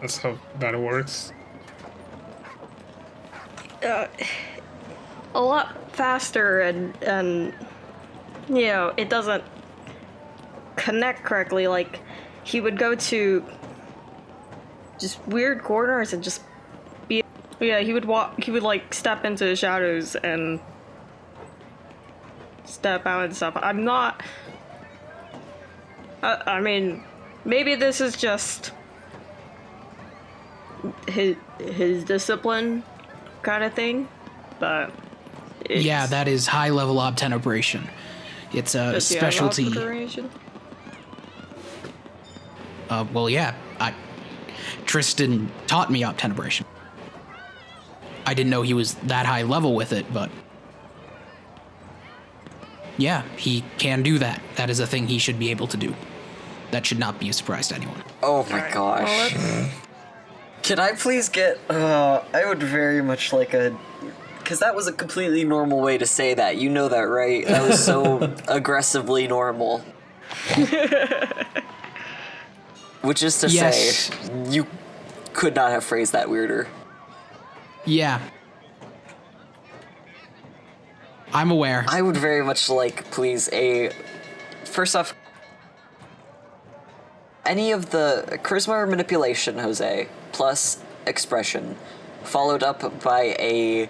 That's how that works. A lot faster and it doesn't connect correctly. Like, he would go to just weird corners and just be, he would like step into the shadows and step out and stuff. I'm not, I mean, maybe this is just his discipline kind of thing, but yeah, that is high level obtenebration. It's a specialty. Well, yeah, Tristan taught me obtenebration. I didn't know he was that high level with it, but yeah, he can do that. That is a thing he should be able to do. That should not be a surprise to anyone. Oh my gosh. Can I please get, I would very much like because that was a completely normal way to say that. You know that, right? That was so aggressively normal. Which is to say, you could not have phrased that weirder. Yeah. I'm aware. I would very much like, please, first off, any of the charisma or manipulation, Jose, plus expression, followed up by a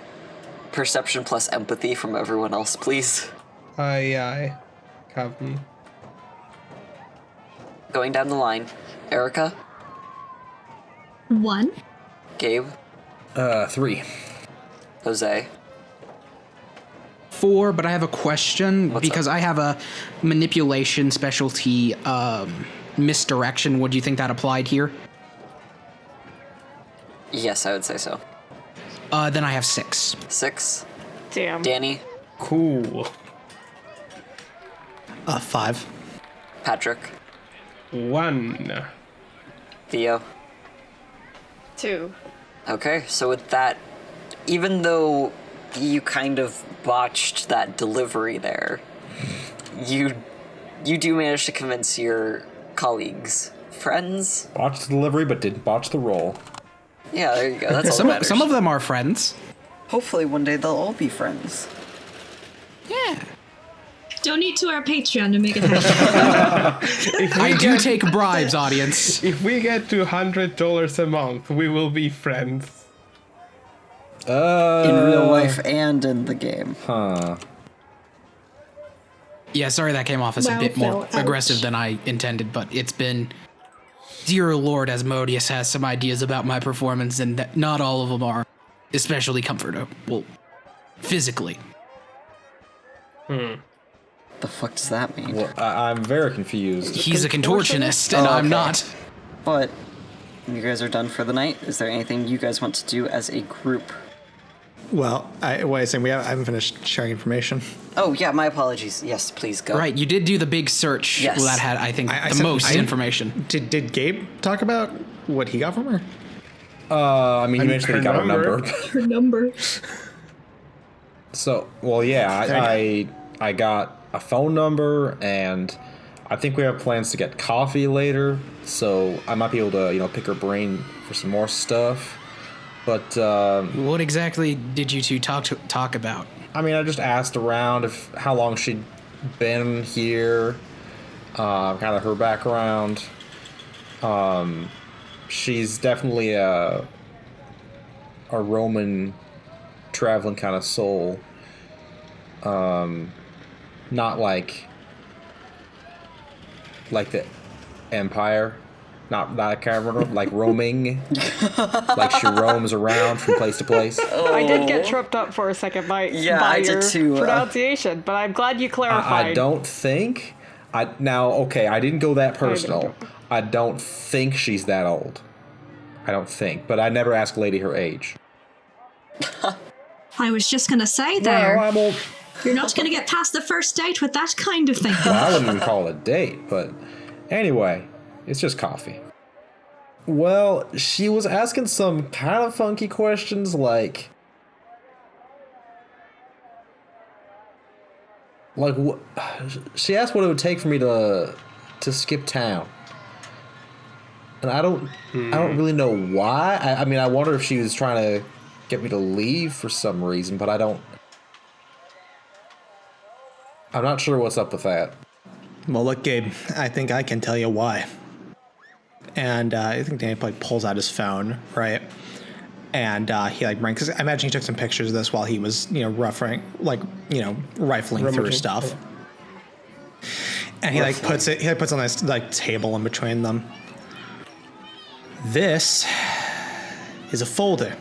perception plus empathy from everyone else, please. Aye. Copy. Going down the line. Erica? 1. Gabe? 3. Jose? 4, but I have a question. What's because up? I have a manipulation specialty, misdirection. Would you think that applied here? Yes, I would say so. Then I have 6. 6. Damn. Danny? Cool. 5. Patrick? 1. Theo? 2. Okay, so with that, even though you kind of botched that delivery there, you do manage to convince your colleagues, friends? Botched the delivery, but didn't botch the roll. Yeah, there you go. That's all that matters. Some of them are friends. Hopefully one day they'll all be friends. Yeah. Donate to our Patreon to make it happen. I do take bribes, audience. If we get to $100 a month, we will be friends. In real life and in the game. Huh. Yeah, sorry that came off as a Wow, bit more Phil, ouch. aggressive than I intended, but it's been... Dear Lord, Asmodeus has some ideas about my performance, and that not all of them are especially comfortable. Physically. The fuck does that mean? Well, I'm very confused. He's a contortionist, and I'm okay. not. But you guys are done for the night. Is there anything you guys want to do as a group? Well, I haven't finished sharing information. Oh yeah, my apologies. Yes, please go. Right, you did do the big search. Yes. Well, that had, I think, I the said- most I- information. Did Gabe talk about what he got from her? I mean, you mentioned that he got a number. number. Her number. So, well, yeah, I got a phone number, and I think we have plans to get coffee later, so I might be able to, pick her brain for some more stuff. But, What exactly did you two talk about? I mean, I just asked around how long she'd been here, kind of her background. She's definitely Roman traveling kind of soul. Not like the Empire. Not that kind of like roaming. Like she roams around from place to place. I did get tripped up for a second by I your did too, pronunciation, but I'm glad you clarified. I don't think. I didn't go that personal. I don't think she's that old. I don't think, but I never asked Lady her age. I was just gonna say there. Well, I'm old. You're not gonna get past the first date with that kind of thing. Well, I wouldn't even call it a date, but anyway, it's just coffee. Well, she was asking some kind of funky questions like what? She asked what it would take for me to skip town. And I don't really know why. I mean, I wonder if she was trying to get me to leave for some reason, but I'm not sure what's up with that. Well, look, Gabe, I think I can tell you why. And I think Danny like pulls out his phone, right? And he like rings. Cause I imagine he took some pictures of this while he was, rifling through stuff. And he like puts on this like table in between them. This is a folder,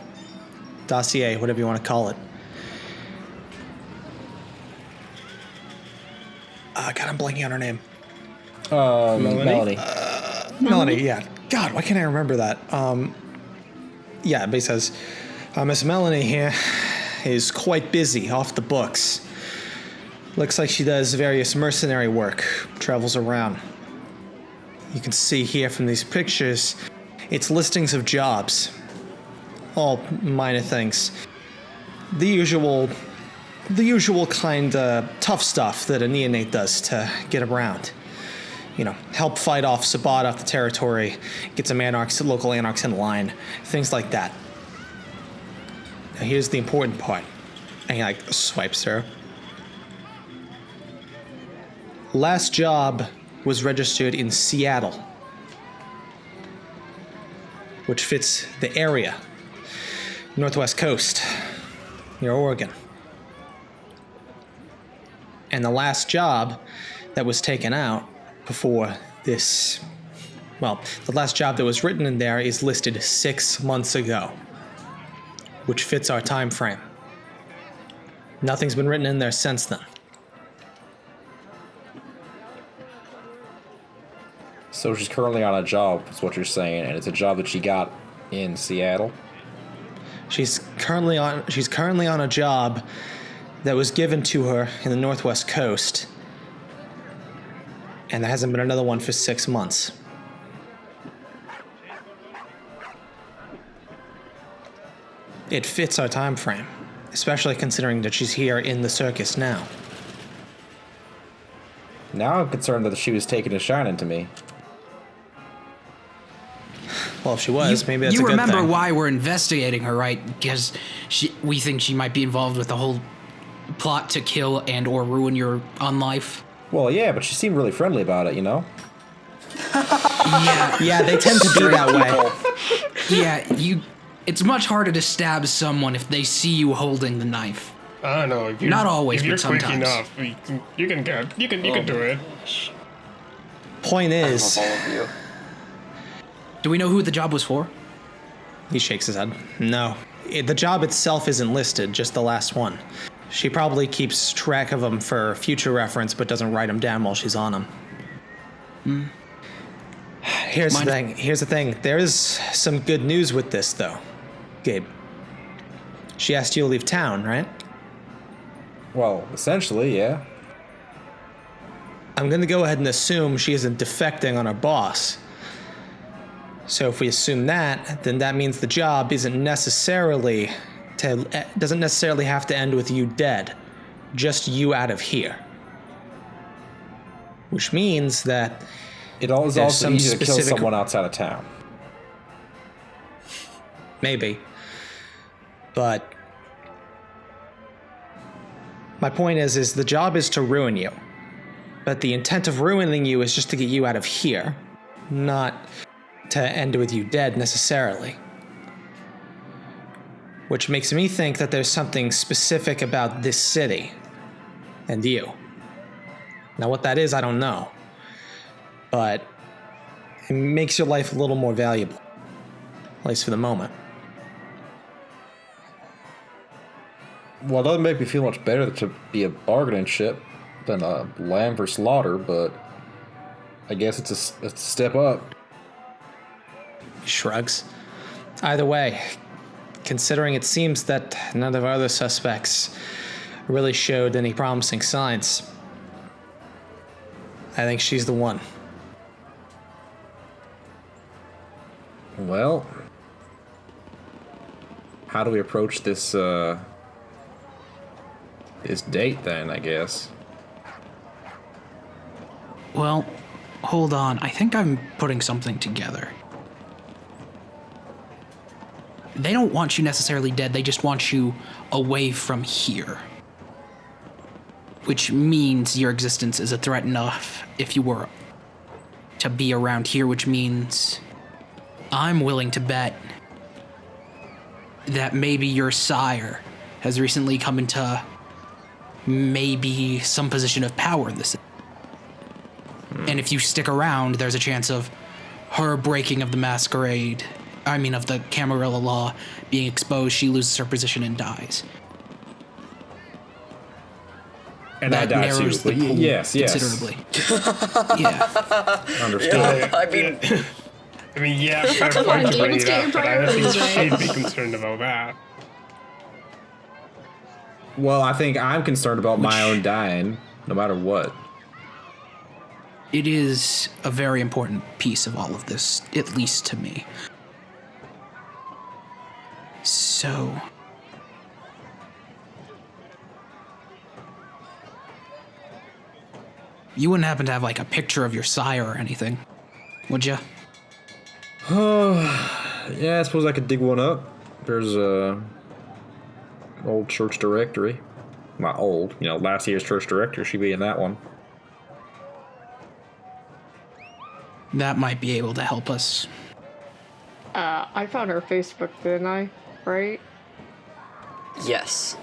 dossier, whatever you want to call it. God, I'm blanking on her name. Melanie. Melanie, yeah. God, why can't I remember that? Yeah, but he says, Miss Melanie here is quite busy, off the books. Looks like she does various mercenary work, travels around. You can see here from these pictures, it's listings of jobs. All minor things. The usual kind of tough stuff that a neonate does to get around. Help fight off Sabbat off the territory, get some local anarchs in line, things like that. Now here's the important part. And he swipes her. Last job was registered in Seattle, which fits the area. Northwest coast, near Oregon. And the last job that was taken out before this, the last job that was written in there is listed 6 months ago, which fits our time frame. Nothing's been written in there since then. So she's currently on a job, is what you're saying, and it's a job that she got in Seattle? She's currently on a job that was given to her in the Northwest coast. And there hasn't been another one for 6 months. It fits our time frame, especially considering that she's here in the circus now. Now I'm concerned that she was taking a shine into me. Well, if she was, maybe that's a good thing. You remember why we're investigating her, right? Because we think she might be involved with the whole plot to kill and or ruin your own life. Well, yeah, but she seemed really friendly about it, Yeah. Yeah, they tend to be that way. Yeah, it's much harder to stab someone if they see you holding the knife. I don't know. Not always, if you're but sometimes. quick enough, you can do it. Point is, All of you. Do we know who the job was for? he shakes his head. No, the job itself isn't listed, just the last one. She probably keeps track of them for future reference, but doesn't write them down while she's on them. Here's the thing. There is some good news with this, though, Gabe. She asked you to leave town, right? Well, essentially, yeah. I'm going to go ahead and assume she isn't defecting on her boss. So if we assume that, then that means the job doesn't necessarily have to end with you dead, just you out of here. Which means that It is also easy to kill someone outside of town. maybe, but my point is the job is to ruin you, but the intent of ruining you is just to get you out of here, not to end with you dead necessarily. which makes me think that there's something specific about this city and you. Now, what that is, I don't know, but it makes your life a little more valuable, at least for the moment. Well, it doesn't make me feel much better to be a bargaining chip than a lamb for slaughter, but I guess it's a step up. He shrugs. Either way, considering it seems that none of our other suspects really showed any promising signs, I think she's the one. Well, how do we approach this this date then, I guess? Well, hold on. I think I'm putting something together. They don't want you necessarily dead, they just want you away from here. Which means your existence is a threat enough if you were to be around here, which means I'm willing to bet that maybe your sire has recently come into maybe some position of power in this. And if you stick around, there's a chance of her breaking of the masquerade, of the Camarilla law being exposed, she loses her position and dies. And that I die narrows too. the pool Yes. considerably. Yeah. Understood. Yeah, fair Come on, point to Gabe, bring let's it get up, your but I don't think priorities right. she'd be concerned about that. Well, I think I'm concerned about my own dying, no matter what. It is a very important piece of all of this, at least to me. So... you wouldn't happen to have, like, a picture of your sire or anything, would you? Yeah, I suppose I could dig one up. There's a old church directory. Not old, last year's church directory should be in that one. That might be able to help us. I found her Facebook, didn't I? Right? Yes.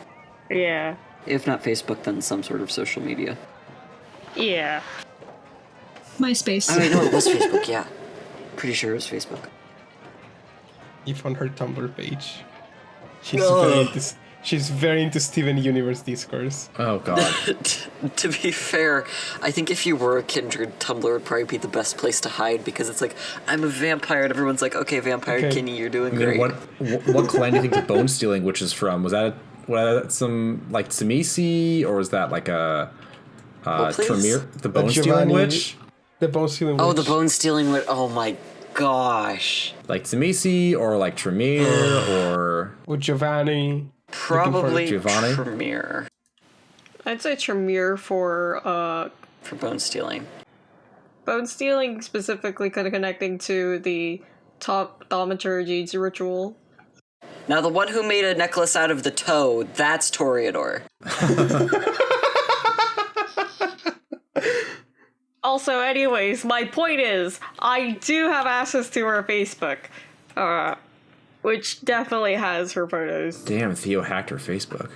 Yeah. If not Facebook, then some sort of social media. Yeah. MySpace. I mean, no, it was Facebook, yeah. Pretty sure it was Facebook. You found her Tumblr page. Ugh. She's very into Steven Universe discourse. Oh, God. To be fair, I think if you were a kindred, Tumblr would probably be the best place to hide because it's like, I'm a vampire, and everyone's like, okay, Vampire Kinney, you're doing great. What clan do you think the bone stealing witch is from? Was that some, like, Tsimisi, or was that like a Tremere? The bone stealing witch? The bone stealing witch. Oh, the bone stealing witch. Oh my gosh. Like Tsimisi, or like Tremere, or... With Giovanni. Probably Giovanni? Tremere. I'd say Tremere for bone stealing. bone stealing, specifically kind of connecting to the top thaumaturgy ritual. Now, the one who made a necklace out of the toe, that's Toreador. Also, anyways, my point is, I do have access to her Facebook, which definitely has her photos. Damn, Theo hacked her Facebook.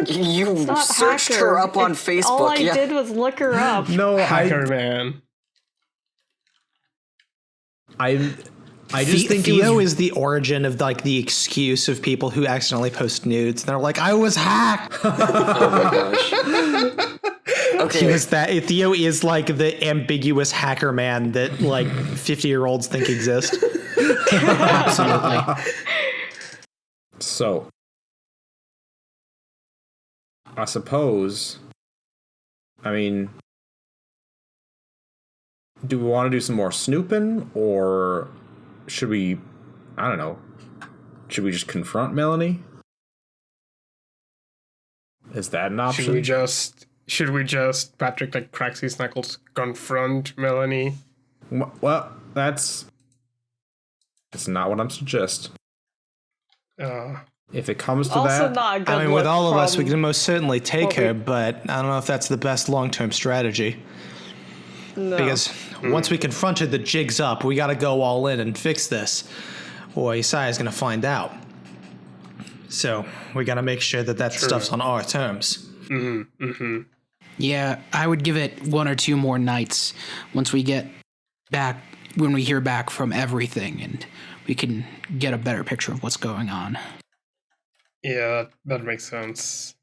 You Not searched hacker. her up on Facebook. All I did was look her up. No, Hacker man. I just think Theo is the origin of like the excuse of people who accidentally post nudes. And they're like, I was hacked. Oh my gosh. Okay. He was that. Theo is like the ambiguous hacker man that like 50-year-olds think exists. Absolutely. So, I suppose, do we want to do some more snooping, or should we, should we just confront Melanie? Is that an option? Should we just, Patrick like cracks his knuckles, confront Melanie? Well, that's not what I'm suggesting. If it comes to Also that, not a good With look all of us, we from can most certainly take what we- her, but I don't know if that's the best long-term strategy. No. Because once we confront her, the jig's up. We got to go all in and fix this, or Isaiah's going to find out. So we gotta make sure that stuff's on our terms. Yeah, I would give it 1 or 2 more nights once we get back, when we hear back from everything, and we can get a better picture of what's going on. Yeah, that makes sense.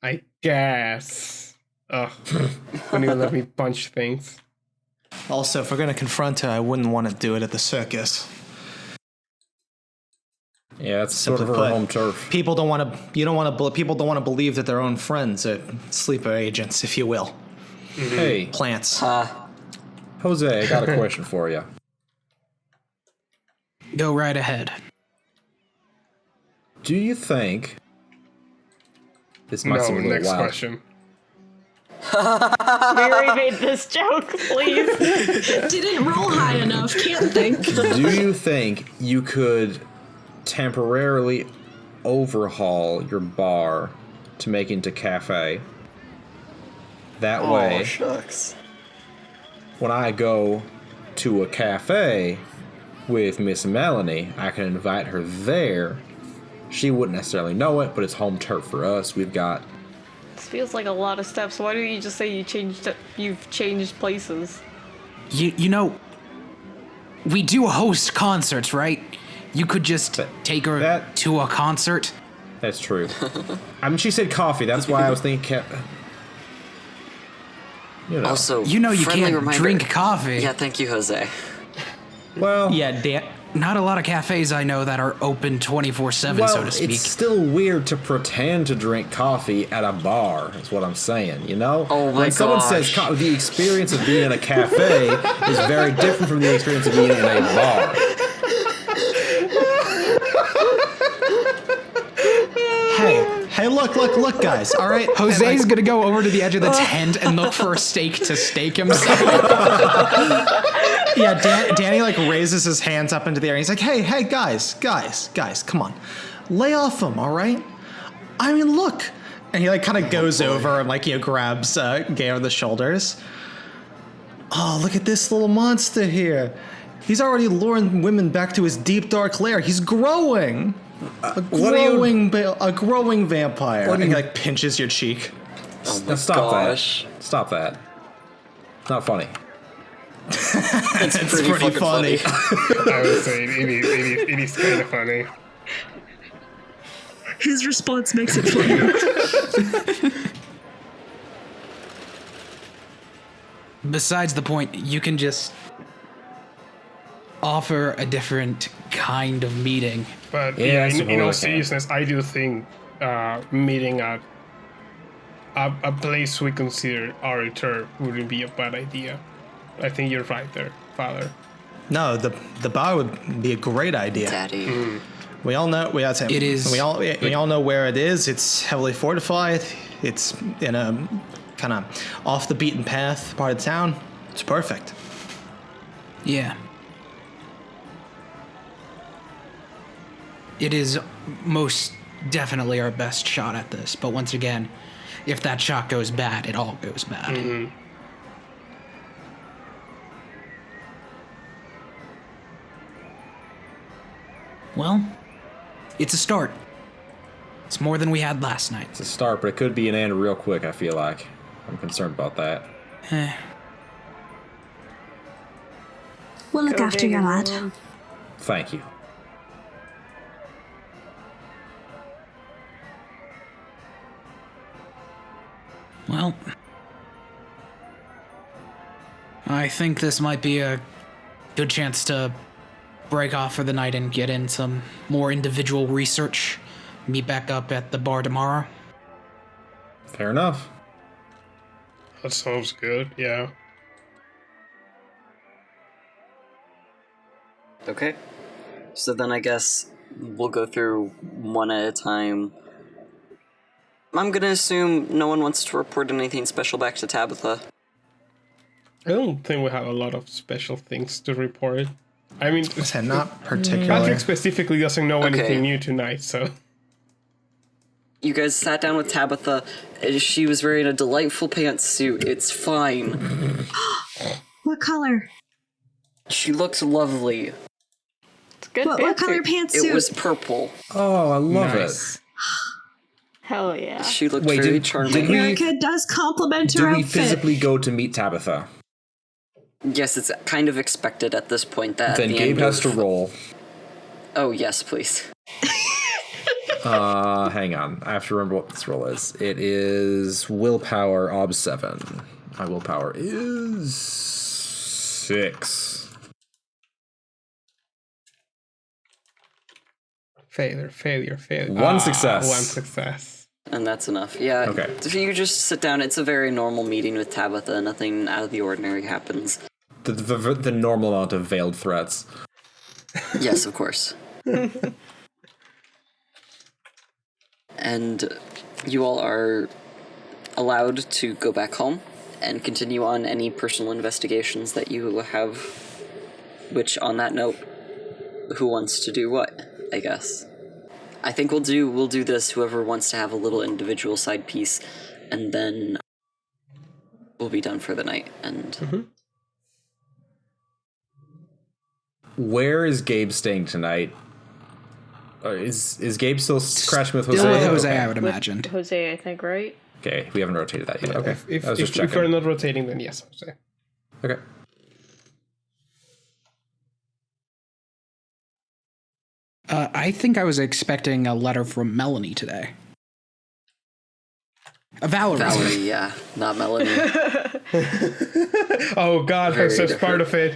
I guess. Ugh. When you let me punch things. Also, if we're gonna confront her, I wouldn't want to do it at the circus. Yeah, it's sort of her put, home turf. People don't want to. People don't want to believe that their own friends are sleeper agents, if you will. Hey, Plants. Jose, I got a question for you. Go right ahead. Do you think this might seem a little next wild? question. We already made this joke, please. Didn't roll high enough. Can't think. Do you think you could temporarily overhaul your bar to make it into cafe? That way, Shucks. when I go to a cafe with Miss Melanie, I can invite her there. She wouldn't necessarily know it, but it's home turf for us. We've got... This feels like a lot of steps. Why don't you just say you've changed places? You know, we do host concerts, right? You could just take her to a concert. That's true. I mean, she said coffee. That's why I was thinking... You know. Also, You know you friendly can't reminder. drink coffee. Yeah, thank you, Jose. Well... Yeah, Not a lot of cafes I know that are open 24/7, so to speak. It's still weird to pretend to drink coffee at a bar, is what I'm saying, you know? Oh my When someone says the experience of being in a cafe is very different from the experience of being in a bar. Hey, look, guys, all right? Jose's gonna go over to the edge of the tent and look for a stake to stake himself. Yeah, Danny like raises his hands up into the air. And he's like, hey, guys, come on, lay off him, all right? I mean, look. And he like kind of goes over and like grabs Gabe on the shoulders. Oh, look at this little monster here. He's already luring women back to his deep dark lair. He's growing. A growing vampire. And he like pinches your cheek. Now stop that. Stop that. It's not funny. It's Pretty funny. I would say it is kind of funny. His response makes it funny. Besides the point, you can just offer a different kind of meeting. But Yeah, in all seriousness, I do think meeting at a place we consider our turf wouldn't be a bad idea. I think you're right there, Father. No, the bar would be a great idea. Daddy. We all know It is. We all know where it is. It's heavily fortified. It's in a kind of off the beaten path part of town. It's perfect. Yeah. It is most definitely our best shot at this, but once again, if that shot goes bad, it all goes bad. Well, it's a start. It's more than we had last night. It's a start, but it could be an end real quick, I feel like. I'm concerned about that. We'll look after you, lad. Thank you. Well, I think this might be a good chance to break off for the night and get in some more individual research. Meet back up at the bar tomorrow. Fair enough. That sounds good, yeah. Okay. So then I guess we'll go through one at a time. I'm gonna assume no one wants to report anything special back to Tabitha. I don't think we have a lot of special things to report. I mean, Not particularly. Patrick specifically doesn't know Okay. anything new tonight, so... You guys sat down with Tabitha. And she was wearing a delightful pantsuit. It's fine. What color? She looked lovely. Good What color pantsuit. pantsuit? It was purple. Oh, I love Nice. it. Hell yeah. She looked Wait, very did charming. we- Erica does compliment her Do we outfit. physically go to meet Tabitha? Yes, it's kind of expected at this point that at Then the Gabe end has of- to roll. Oh, yes, please. Hang on. I have to remember what this roll is. It is willpower ob 7. My willpower is 6. Failure. One success. One success. And that's enough. Yeah. Okay. If you just sit down, it's a very normal meeting with Tabitha. Nothing out of the ordinary happens. The normal amount of veiled threats. Yes, of course. And you all are allowed to go back home and continue on any personal investigations that you have. Which, on that note, who wants to do what? I guess. I think we'll do this. Whoever wants to have a little individual side piece, and then we'll be done for the night. And Where is Gabe staying tonight? Is Gabe still crashing with Jose? Still with Jose, Okay. I would imagine. Jose, I think, right? Okay, we haven't rotated that yet. Okay, If I was just we're checking. not rotating, then yes, Jose. Okay. I think I was expecting a letter from Melanie today. Valerie. Valerie, yeah, not Melanie. Oh God, Very that's part of it.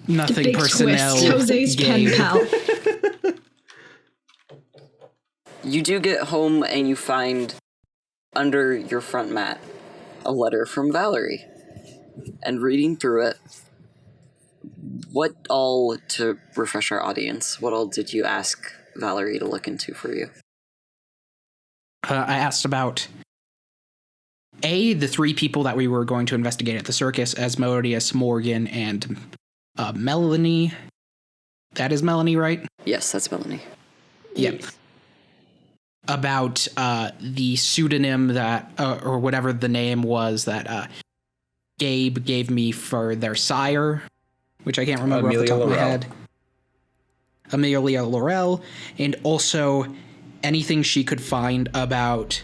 Nothing Big personnel. twist. Jose's pen Gabe. pal. You do get home and you find under your front mat a letter from Valerie. And reading through it, what all, to refresh our audience, what all did you ask Valerie to look into for you? I asked about the 3 people that we were going to investigate at the circus: Asmodeus, Morgan, and Melanie. That is Melanie, right? Yes, that's Melanie. Yep. About the pseudonym that, or whatever the name was that Gabe gave me for their sire, which I can't remember off the Amelia top of my Laurel. head. Amelia Laurel, and also anything she could find about,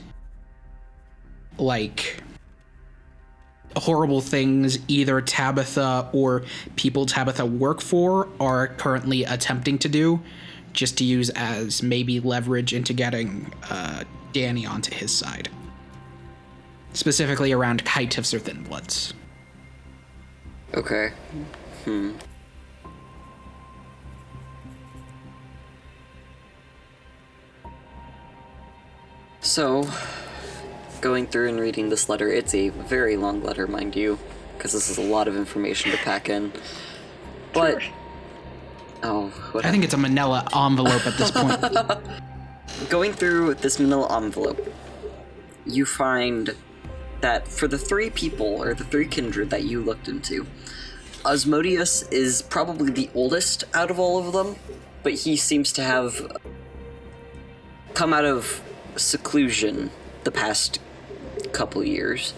like, horrible things either Tabitha or people Tabitha work for are currently attempting to do, just to use as maybe leverage into getting Danny onto his side. Specifically around Kaitifs or Thin Bloods. Okay. So, going through and reading this letter, it's a very long letter, mind you, because this is a lot of information to pack in. But, oh, what I think it's a manila envelope at this point. Going through this manila envelope, you find that for the 3 people, or the 3 kindred that you looked into, Asmodeus is probably the oldest out of all of them, but he seems to have come out of seclusion the past couple years.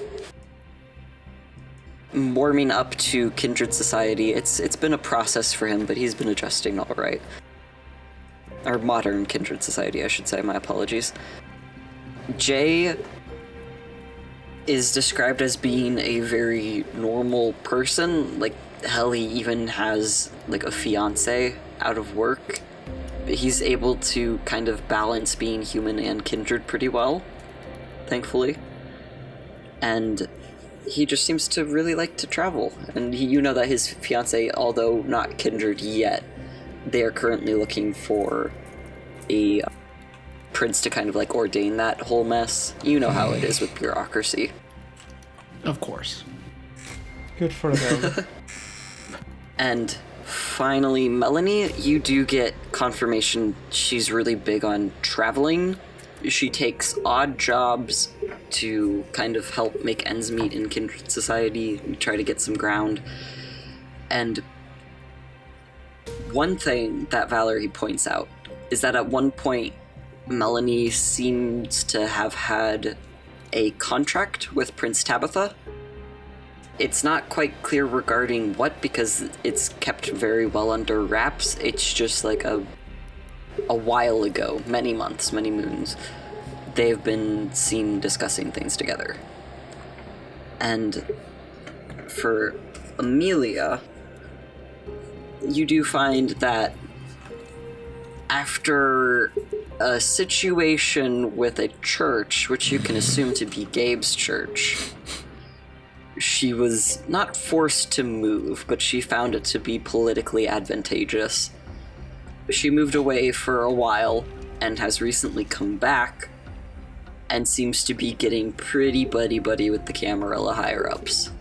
Warming up to kindred society, it's been a process for him, but he's been adjusting all right. Or modern kindred society, I should say, my apologies. Jay is described as being a very normal person. Like, hell, he even has, like, a fiance out of work. But he's able to kind of balance being human and kindred pretty well, thankfully. And he just seems to really like to travel. And you know that his fiance, although not kindred yet, they are currently looking for a prince to kind of like ordain that whole mess. You know how it is with bureaucracy. Of course. Good for them. And finally, Melanie, you do get confirmation she's really big on traveling. She takes odd jobs to kind of help make ends meet in kindred society, try to get some ground. And one thing that Valerie points out is that at one point, Melanie seems to have had a contract with Prince Tabitha, It's not quite clear regarding what, because it's kept very well under wraps. It's just like a while ago, many months, many moons, they've been seen discussing things together. And for Amelia, you do find that after a situation with a church, which you can assume to be Gabe's church, she was not forced to move, but she found it to be politically advantageous. She moved away for a while and has recently come back and seems to be getting pretty buddy-buddy with the Camarilla higher-ups.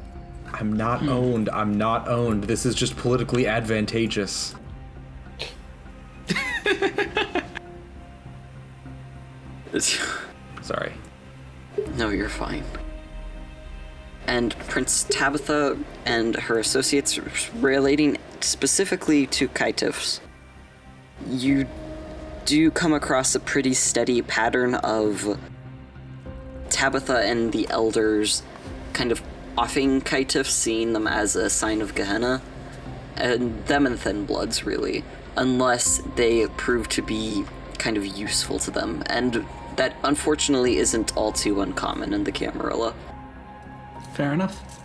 I'm not owned. I'm not owned. This is just politically advantageous. Sorry. No, you're fine. And Prince Tabitha and her associates relating specifically to Kaitifs. You do come across a pretty steady pattern of Tabitha and the elders kind of offing Kaitifs, seeing them as a sign of Gehenna, and them and Thin Bloods, really, unless they prove to be kind of useful to them, and that unfortunately isn't all too uncommon in the Camarilla. Fair enough.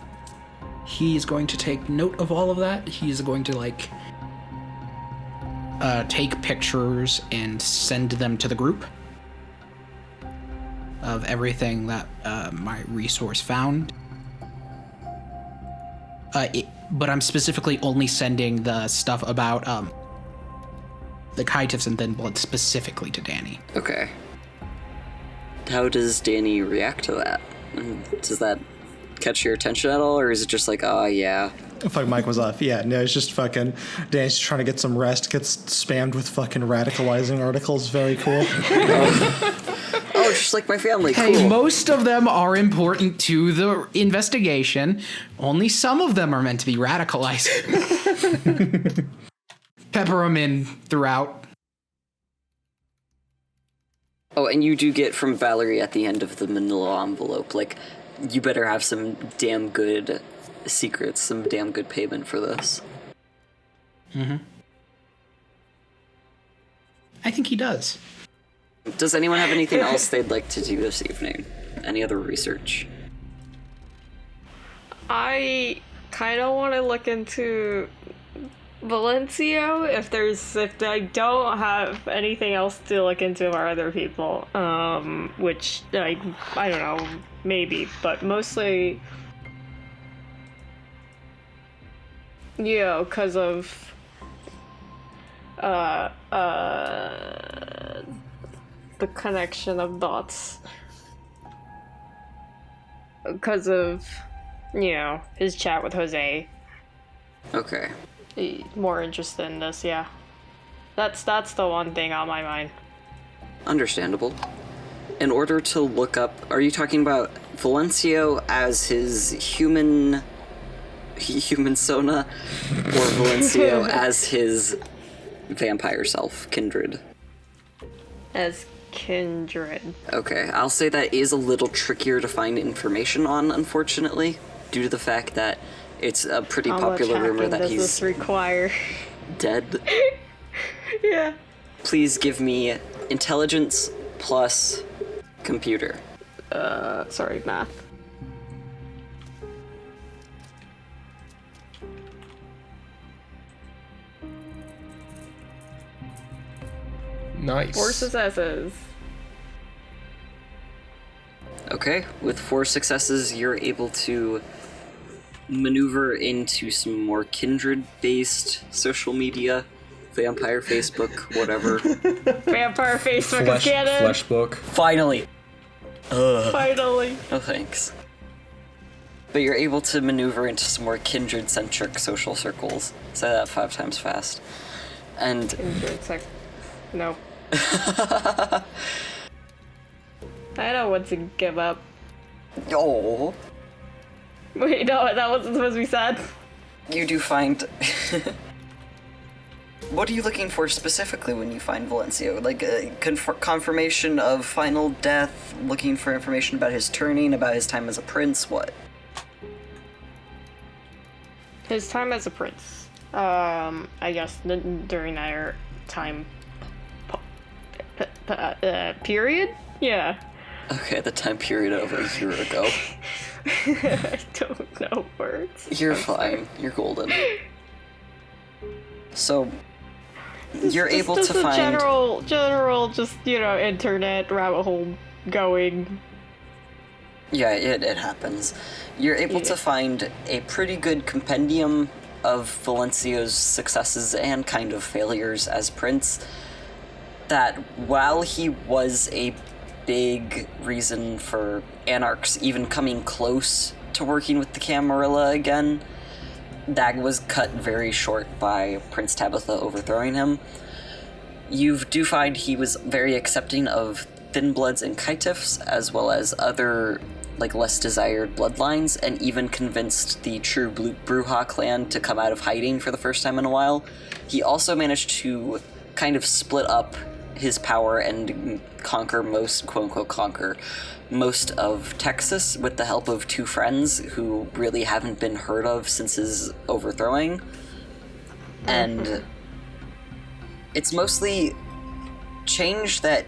He's going to take note of all of that. He's going to, take pictures and send them to the group of everything that my resource found. But I'm specifically only sending the stuff about the Kaitifs and Thin Blood specifically to Danny. Okay. How does Danny react to that? Does that catch your attention at all, or is it just like, oh yeah? Fuck, Mike was off. Yeah, no, it's just fucking Danny's trying to get some rest, gets spammed with fucking radicalizing articles. Very cool. Oh, it's just like my family. Hey, cool. most of them are important to the investigation. Only some of them are meant to be radicalizing. Pepper them in throughout. Oh, and you do get from Valerie at the end of the manila envelope, you better have some damn good secrets, some damn good payment for this. Mm-hmm. I think he does. Does anyone have anything else they'd like to do this evening? Any other research? I kind of want to look into Valencio if I don't have anything else to look into of our other people, which I don't know, maybe, but mostly, because of the connection of dots, because of his chat with José. Okay. More interested in this, yeah. That's the one thing on my mind. Understandable. In order to look up, are you talking about Valencio as his human sona, or Valencio as his vampire self, kindred? As kindred. Okay, I'll say that is a little trickier to find information on, unfortunately, due to the fact that it's a pretty popular rumor that he's does this require? Dead. Yeah. Please give me intelligence plus computer. Sorry, math. Nice. 4 successes. Okay, with 4 successes, you're able to maneuver into some more kindred-based social media, vampire Facebook, whatever. Vampire Facebook is canon. Flesh book. Finally! Finally. No thanks. But you're able to maneuver into some more kindred-centric social circles. Say that 5 times fast. And No. I know what to give up. oh, Wait, no, that wasn't supposed to be sad. you do find. What are you looking for specifically when you find Valencio? Like a confirmation of final death, looking for information about his turning, about his time as a prince, what? His time as a prince. I guess during our time period? Yeah. Okay, the time period of a year ago. I don't know words. You're fine. You're golden. So, you're able to find... general, just, internet rabbit hole going. Yeah, it happens. You're able to find a pretty good compendium of Valencio's successes and kind of failures as prince, that while he was a big reason for Anarchs even coming close to working with the Camarilla again, that was cut very short by Prince Tabitha overthrowing him. You do find he was very accepting of Thin Bloods and Kaitifs, as well as other, less desired bloodlines, and even convinced the true Bruja clan to come out of hiding for the first time in a while. He also managed to kind of split up his power and conquer most of Texas with the help of two friends who really haven't been heard of since his overthrowing. And it's mostly change that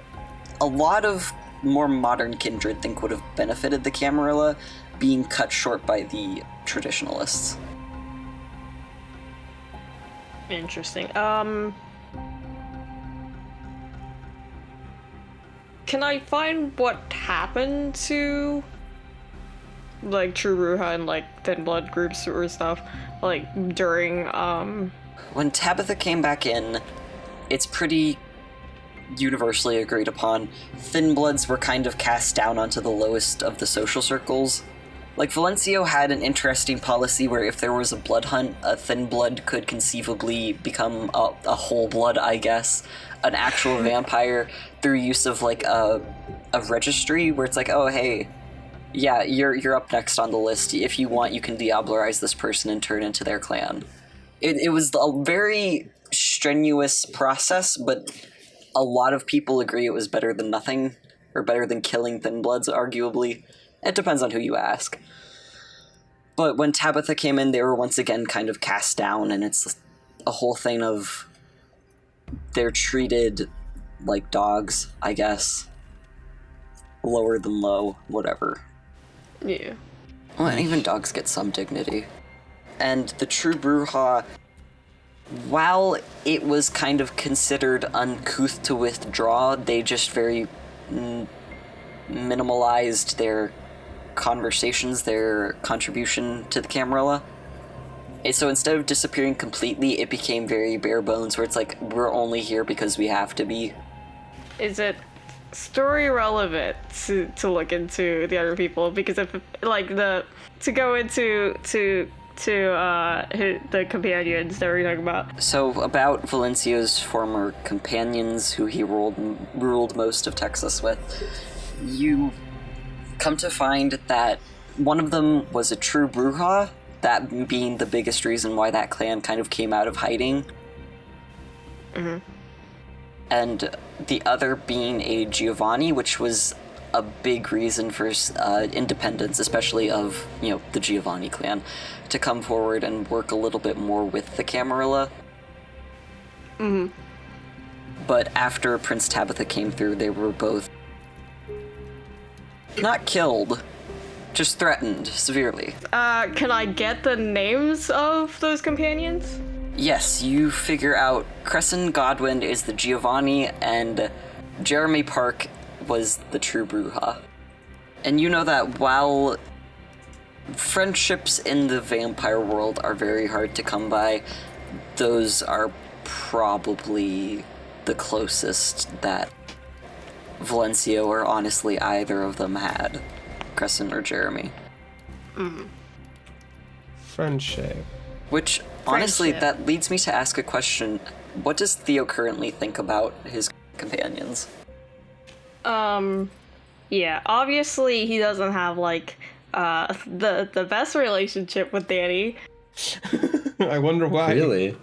a lot of more modern kindred think would have benefited the Camarilla being cut short by the traditionalists. Interesting. Can I find what happened to, True Bruja and, Thin Blood groups or stuff, during, When Tabitha came back in, it's pretty universally agreed upon, Thin Bloods were kind of cast down onto the lowest of the social circles. Valencio had an interesting policy where if there was a blood hunt, a Thin Blood could conceivably become a whole blood, I guess, an actual vampire through use of a registry where it's oh hey, yeah, you're up next on the list. If you want, you can diablerize this person and turn into their clan. It was a very strenuous process, but a lot of people agree it was better than nothing, or better than killing Thin Bloods, arguably. It depends on who you ask. But when Tabitha came in, they were once again kind of cast down, and it's a whole thing of they're treated like dogs, I guess. Lower than low, whatever. Yeah. Well, and even dogs get some dignity. And the true Bruja, while it was kind of considered uncouth to withdraw, they just very minimalized their conversations, their contribution to the Camarilla. And so instead of disappearing completely, it became very bare bones, where it's we're only here because we have to be. Is it story relevant to look into the other people? Because if, to go into the companions that we're talking about. So about Valencio's former companions, who he ruled most of Texas with, you come to find that one of them was a true Bruja, that being the biggest reason why that clan kind of came out of hiding. Mm-hmm. And the other being a Giovanni, which was a big reason for independence, especially of, the Giovanni clan, to come forward and work a little bit more with the Camarilla. Mm-hmm. But after Prince Tabitha came through, they were both not killed, just threatened severely. Can I get the names of those companions? Yes, you figure out Crescent Godwin is the Giovanni, and Jeremy Park was the true Bruja. And you know that while friendships in the vampire world are very hard to come by, those are probably the closest that Valencio or honestly either of them had, Crescent or Jeremy. Mm. Friendship. Which, honestly, that leads me to ask a question. What does Theo currently think about his companions? Yeah, obviously he doesn't have, the best relationship with Danny. I wonder why. Really?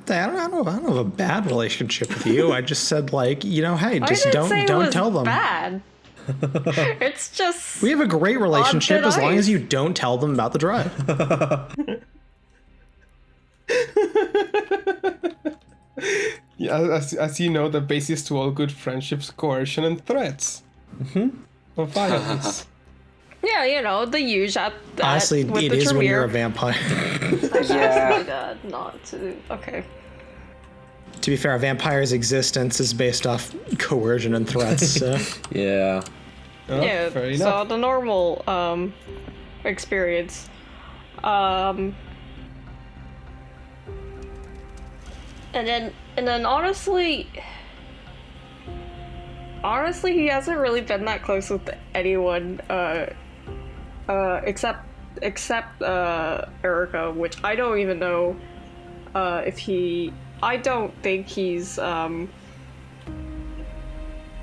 I don't have a bad relationship with you. I just said hey, just I didn't say don't it was tell them. Bad. It's just We have a great relationship on thin as long ice. as you don't tell them about the drive. Yeah, as you know, the basis to all good friendships, coercion, and threats. Of violence. Yeah, you know, the usual. Honestly, with it the is when Tremere. you're a vampire. I asked my dad not to. Okay. To be fair, a vampire's existence is based off coercion and threats. So. Yeah. Oh, Yeah, fair so enough. the normal experience. And then honestly he hasn't really been that close with anyone except Erica, which I don't even know I don't think he's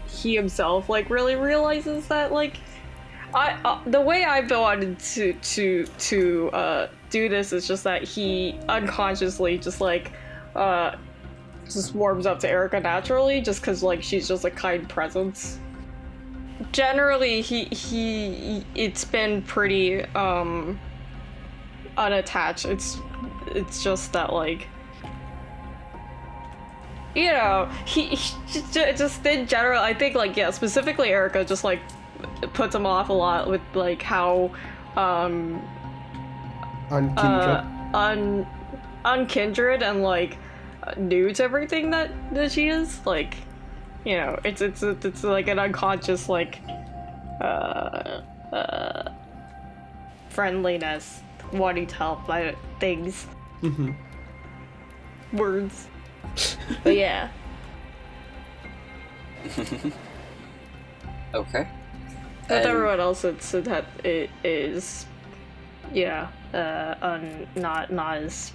he himself like really realizes that like the way I've wanted to do this is just that he unconsciously just like just warms up to Erica naturally just because like she's just a kind presence. Generally he it's been pretty unattached. It's just that like, you know, he just in general, I think like, yeah, specifically Erica just like puts him off a lot with like how unkindred and like new to everything that she is. Like, you know, it's like an unconscious like friendliness, wanting to help by things, words. But yeah. Okay. With everyone else, it's that it is, yeah, not as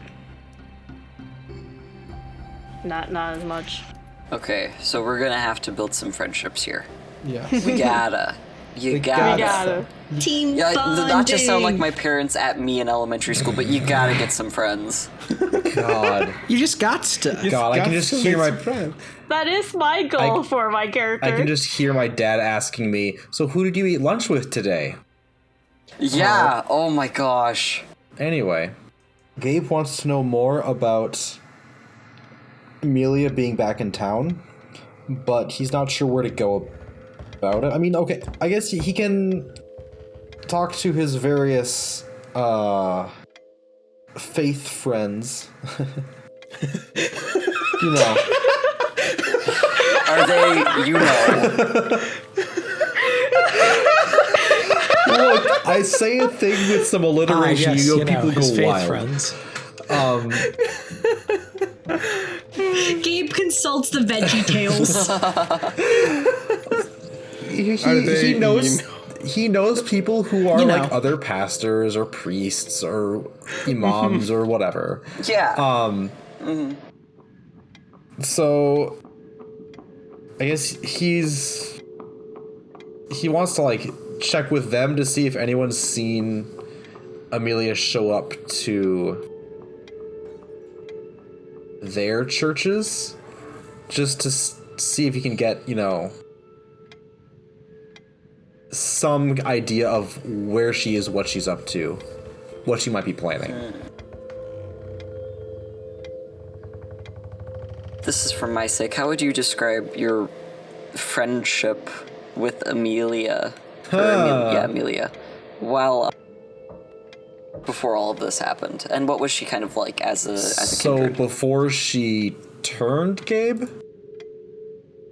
much. Okay, so we're gonna have to build some friendships here. Yeah. We gotta. You We gotta. Gotta. Team Yeah, bonding. not to sound like my parents at me in elementary school, but you gotta get some friends. God. You just got to. God, I can just hear my That is my goal for my character. I can just hear my dad asking me, "So who did you eat lunch with today?" Yeah, oh my gosh. Anyway, Gabe wants to know more about Amelia being back in town, but he's not sure where to go about it. I mean, okay, I guess he can talk to his various faith friends. You know. Are they, you know? Look, I say a thing with some alliteration, yes, you know, people his go faith wild. friends. Gabe consults the Veggie Tales. He knows people who are You know. like other pastors or priests or imams or whatever. Yeah. So I guess he wants to like check with them to see if anyone's seen Amelia show up to their churches, just to see if he can get, you know, some idea of where she is, what she's up to, what she might be planning. This is for my sake. How would you describe your friendship with Amelia? Amelia. Well, before all of this happened, and what was she kind of like as a So kindred? before she turned Gabe?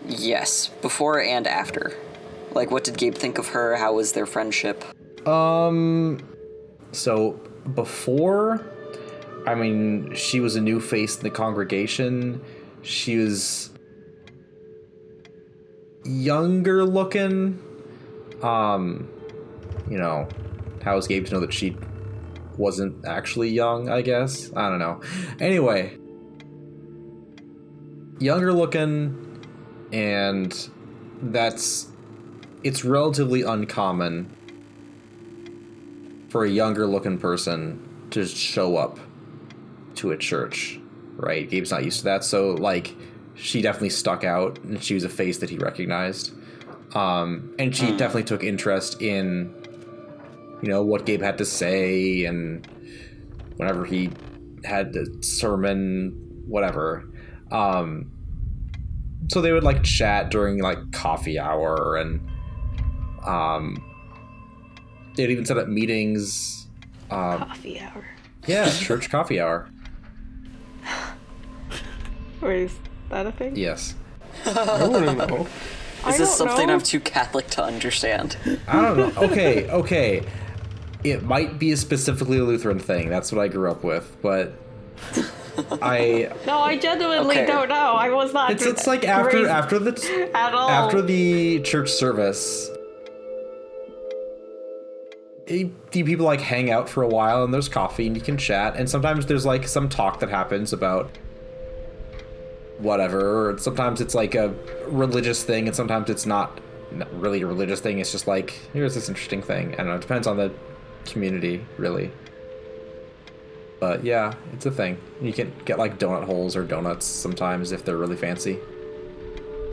Yes, before and after. Like, what did Gabe think of her? How was their friendship? So before, I mean, she was a new face in the congregation. She was younger looking. You know, how was Gabe to know that she wasn't actually young, I guess? I don't know. Anyway, younger looking, and it's relatively uncommon for a younger looking person to show up to a church, right? Gabe's not used to that, so like she definitely stuck out and she was a face that he recognized. And she definitely took interest in, you know, what Gabe had to say, and whenever he had a sermon, whatever. So they would like chat during like coffee hour, and they'd even set up meetings. Coffee hour. Yeah, church coffee hour. Wait, is that a thing? Yes. I wouldn't know. Is this don't something know. I'm too Catholic to understand? I don't know. Okay. It might be a specifically a Lutheran thing. That's what I grew up with, but No, I genuinely Okay. don't know. I was not. it's like after raised the at all. after the church service, the people like hang out for a while, and there's coffee, and you can chat, and sometimes there's like some talk that happens about whatever. Or sometimes it's like a religious thing, and sometimes it's not really a religious thing. It's just like, here's this interesting thing. I don't know. It depends on the community, really. But yeah, it's a thing. You can get like donut holes or donuts sometimes if they're really fancy.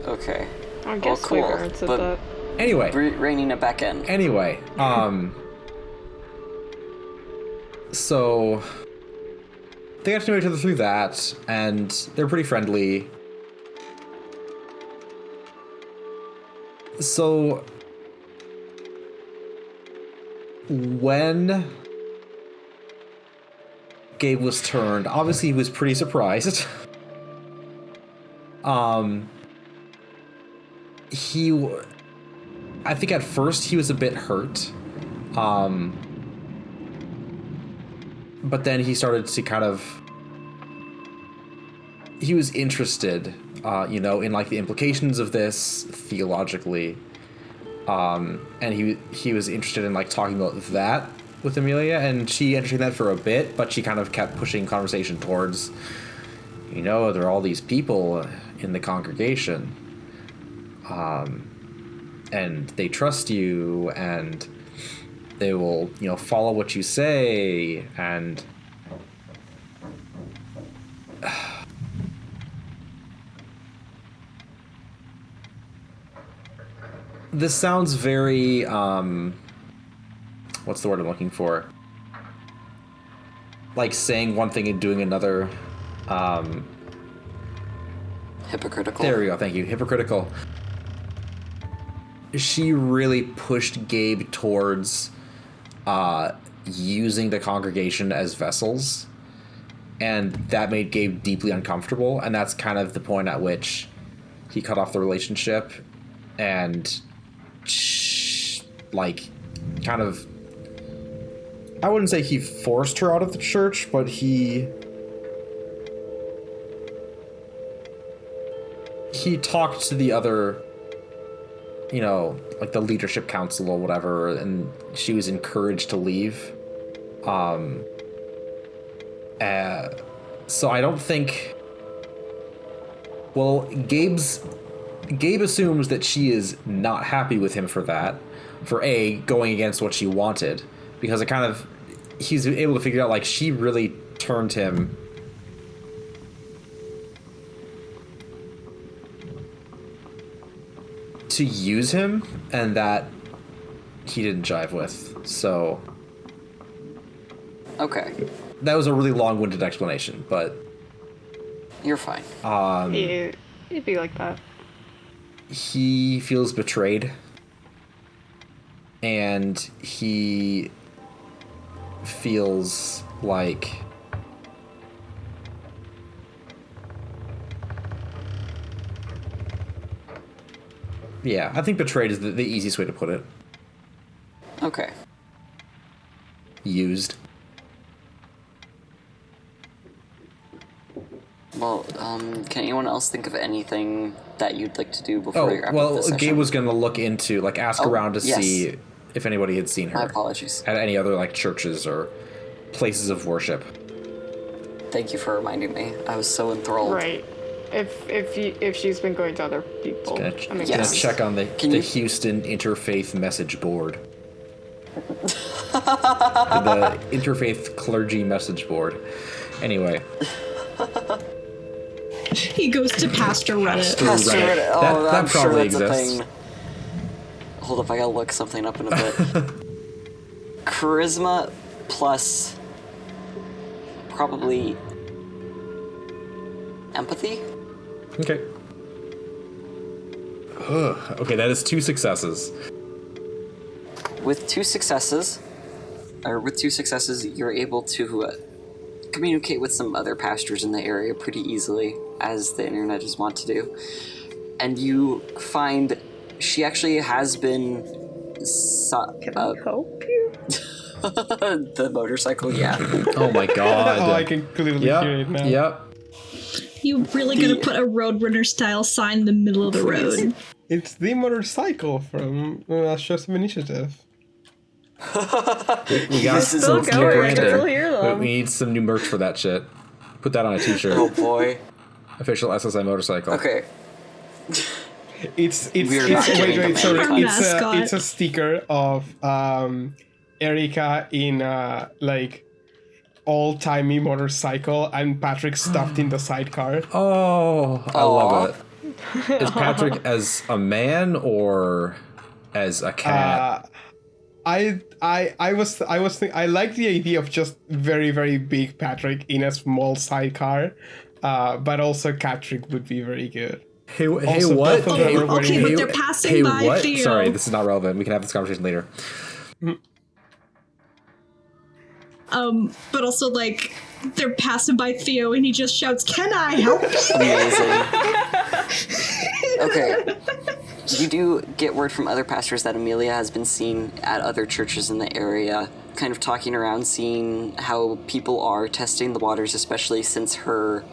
Okay. I guess cool, my parents said but- that. Anyway, Reining it back in. So they got to know each other through that, and they're pretty friendly. So when Gabe was turned, obviously he was pretty surprised. I think at first he was a bit hurt. But then he started to kind of, he was interested, in like the implications of this theologically. And he was interested in like talking about that with Amelia, and she entertained that for a bit, but she kind of kept pushing conversation towards, there are all these people in the congregation, and they trust you, and they will, follow what you say, and this sounds very, what's the word I'm looking for? Like saying one thing and doing another. Hypocritical. There we go, thank you. Hypocritical. She really pushed Gabe towards using the congregation as vessels, and that made Gabe deeply uncomfortable, and that's kind of the point at which he cut off the relationship and kind of, I wouldn't say he forced her out of the church, but he talked to the other, like the leadership council or whatever, and she was encouraged to leave. So I don't think, well, Gabe assumes that she is not happy with him for that, for going against what she wanted, because he's able to figure out like she really turned him to use him, and that he didn't jive with. So Okay. that was a really long-winded explanation, but You're fine. Yeah, it'd be like that. he feels betrayed, and he feels like I think betrayed is the easiest way to put it. Okay. Used. Well, can anyone else think of anything that you'd like to do before you wrap up well, this session? Gabe was going to look into, like, ask around to yes. see if anybody had seen her. My apologies. At any other, like, churches or places of worship. Thank you for reminding me. I was so enthralled. Right. If she's been going to other people. Gonna, I mean, Yes. gonna check on the Can you- Houston Interfaith message board. The Interfaith Clergy message board. Anyway. He goes to Pastor Reddit. Pastor Reddit. Reddit. Oh, That I'm sure probably that's exists. a thing. Hold up, I gotta look something up in a bit. Charisma plus probably empathy. Okay. Okay, that is 2 successes. With two successes, you're able to communicate with some other pastors in the area pretty easily, as the internet is wont to do. And you find she actually has been... Can I help you? The motorcycle, yeah. Oh my god. Oh, I can clearly hear it now. Yep. You really gonna put a Roadrunner style sign in the middle of the road? It's the motorcycle from Show Some Initiative. We got Still some new going, I can branding. still hear But them. we need some new merch for that shit. Put that on a t-shirt. Oh boy. Official SSI motorcycle. Okay. It's We are not giving them sorry. any mascot. It's a sticker of Erica in like old-timey motorcycle and Patrick stuffed in the sidecar. Oh, I love it. Is Patrick as a man or as a cat? I like the idea of just very, very big Patrick in a small sidecar, but also Patrick would be very good. Hey, Also, what? both of them Hey, are wearing- Okay, but they're passing by what? Theo. Sorry, this is not relevant. We can have this conversation later. But also, like, they're passing by Theo and he just shouts, "Can I help you?" Amazing. Okay. You do get word from other pastors that Amelia has been seen at other churches in the area, kind of talking around, seeing how people are testing the waters, especially since her,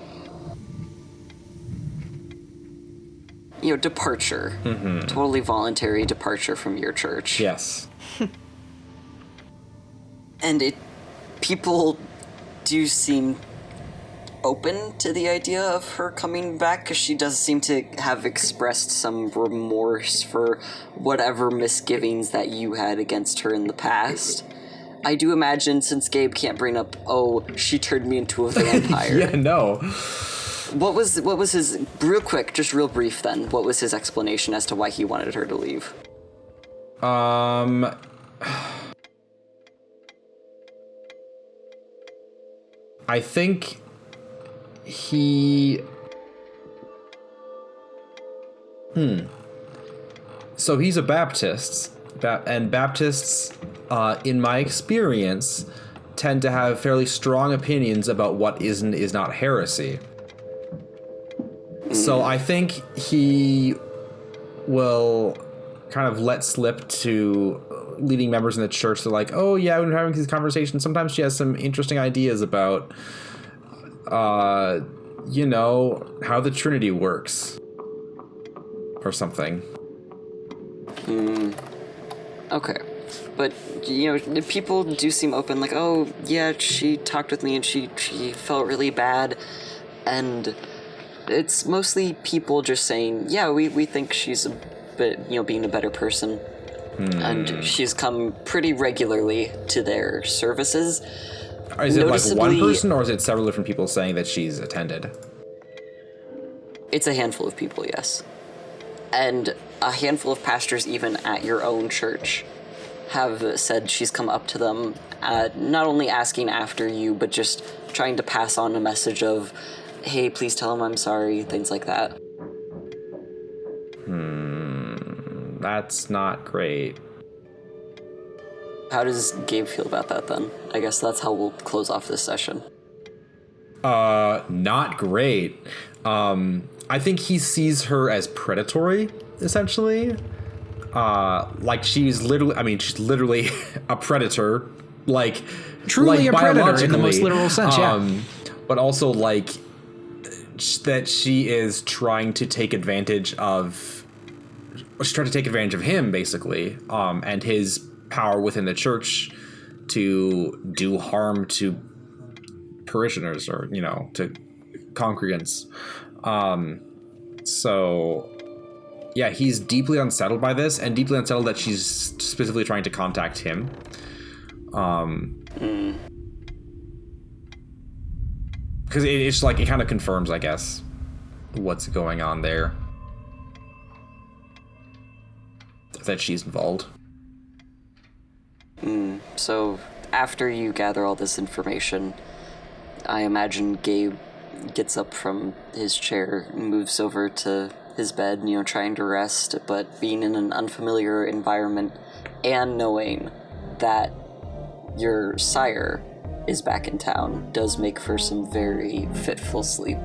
departure. Totally voluntary departure from your church. Yes. And people do seem open to the idea of her coming back, because she does seem to have expressed some remorse for whatever misgivings that you had against her in the past. I do imagine, since Gabe can't bring up, oh, she turned me into a vampire. Yeah, no. What was his, real quick, just real brief then, what was his explanation as to why he wanted her to leave? I think he... So he's a Baptist, and Baptists, in my experience, tend to have fairly strong opinions about what is and is not heresy. So I think he will kind of let slip to leading members in the church. They're like, oh yeah, when we're having these conversations, sometimes she has some interesting ideas about, how the Trinity works. Or something. Okay. But, people do seem open, like, oh, yeah, she talked with me and she felt really bad. And it's mostly people just saying, yeah, we think she's a bit, being a better person. And she's come pretty regularly to their services. Is it like one Noticeably- person, or is it several different people saying that she's attended? It's a handful of people, yes. And a handful of pastors, even at your own church, have said she's come up to them, not only asking after you, but just trying to pass on a message of, hey, please tell him I'm sorry, things like that. That's not great. How does Gabe feel about that, then? I guess that's how we'll close off this session. Not great. I think he sees her as predatory, essentially. Like she's literally a predator. Like Truly like a predator in the most biologically. literal sense, yeah. But also like that she is trying to take advantage of. She's trying to take advantage of him, basically, and his power within the church to do harm to parishioners or, to congregants. So, yeah, he's deeply unsettled by this, and deeply unsettled that she's specifically trying to contact him. Because it's like, it kind of confirms, I guess, what's going on there. That she's involved. So, after you gather all this information, I imagine Gabe gets up from his chair, moves over to his bed, trying to rest, but being in an unfamiliar environment and knowing that your sire is back in town does make for some very fitful sleep.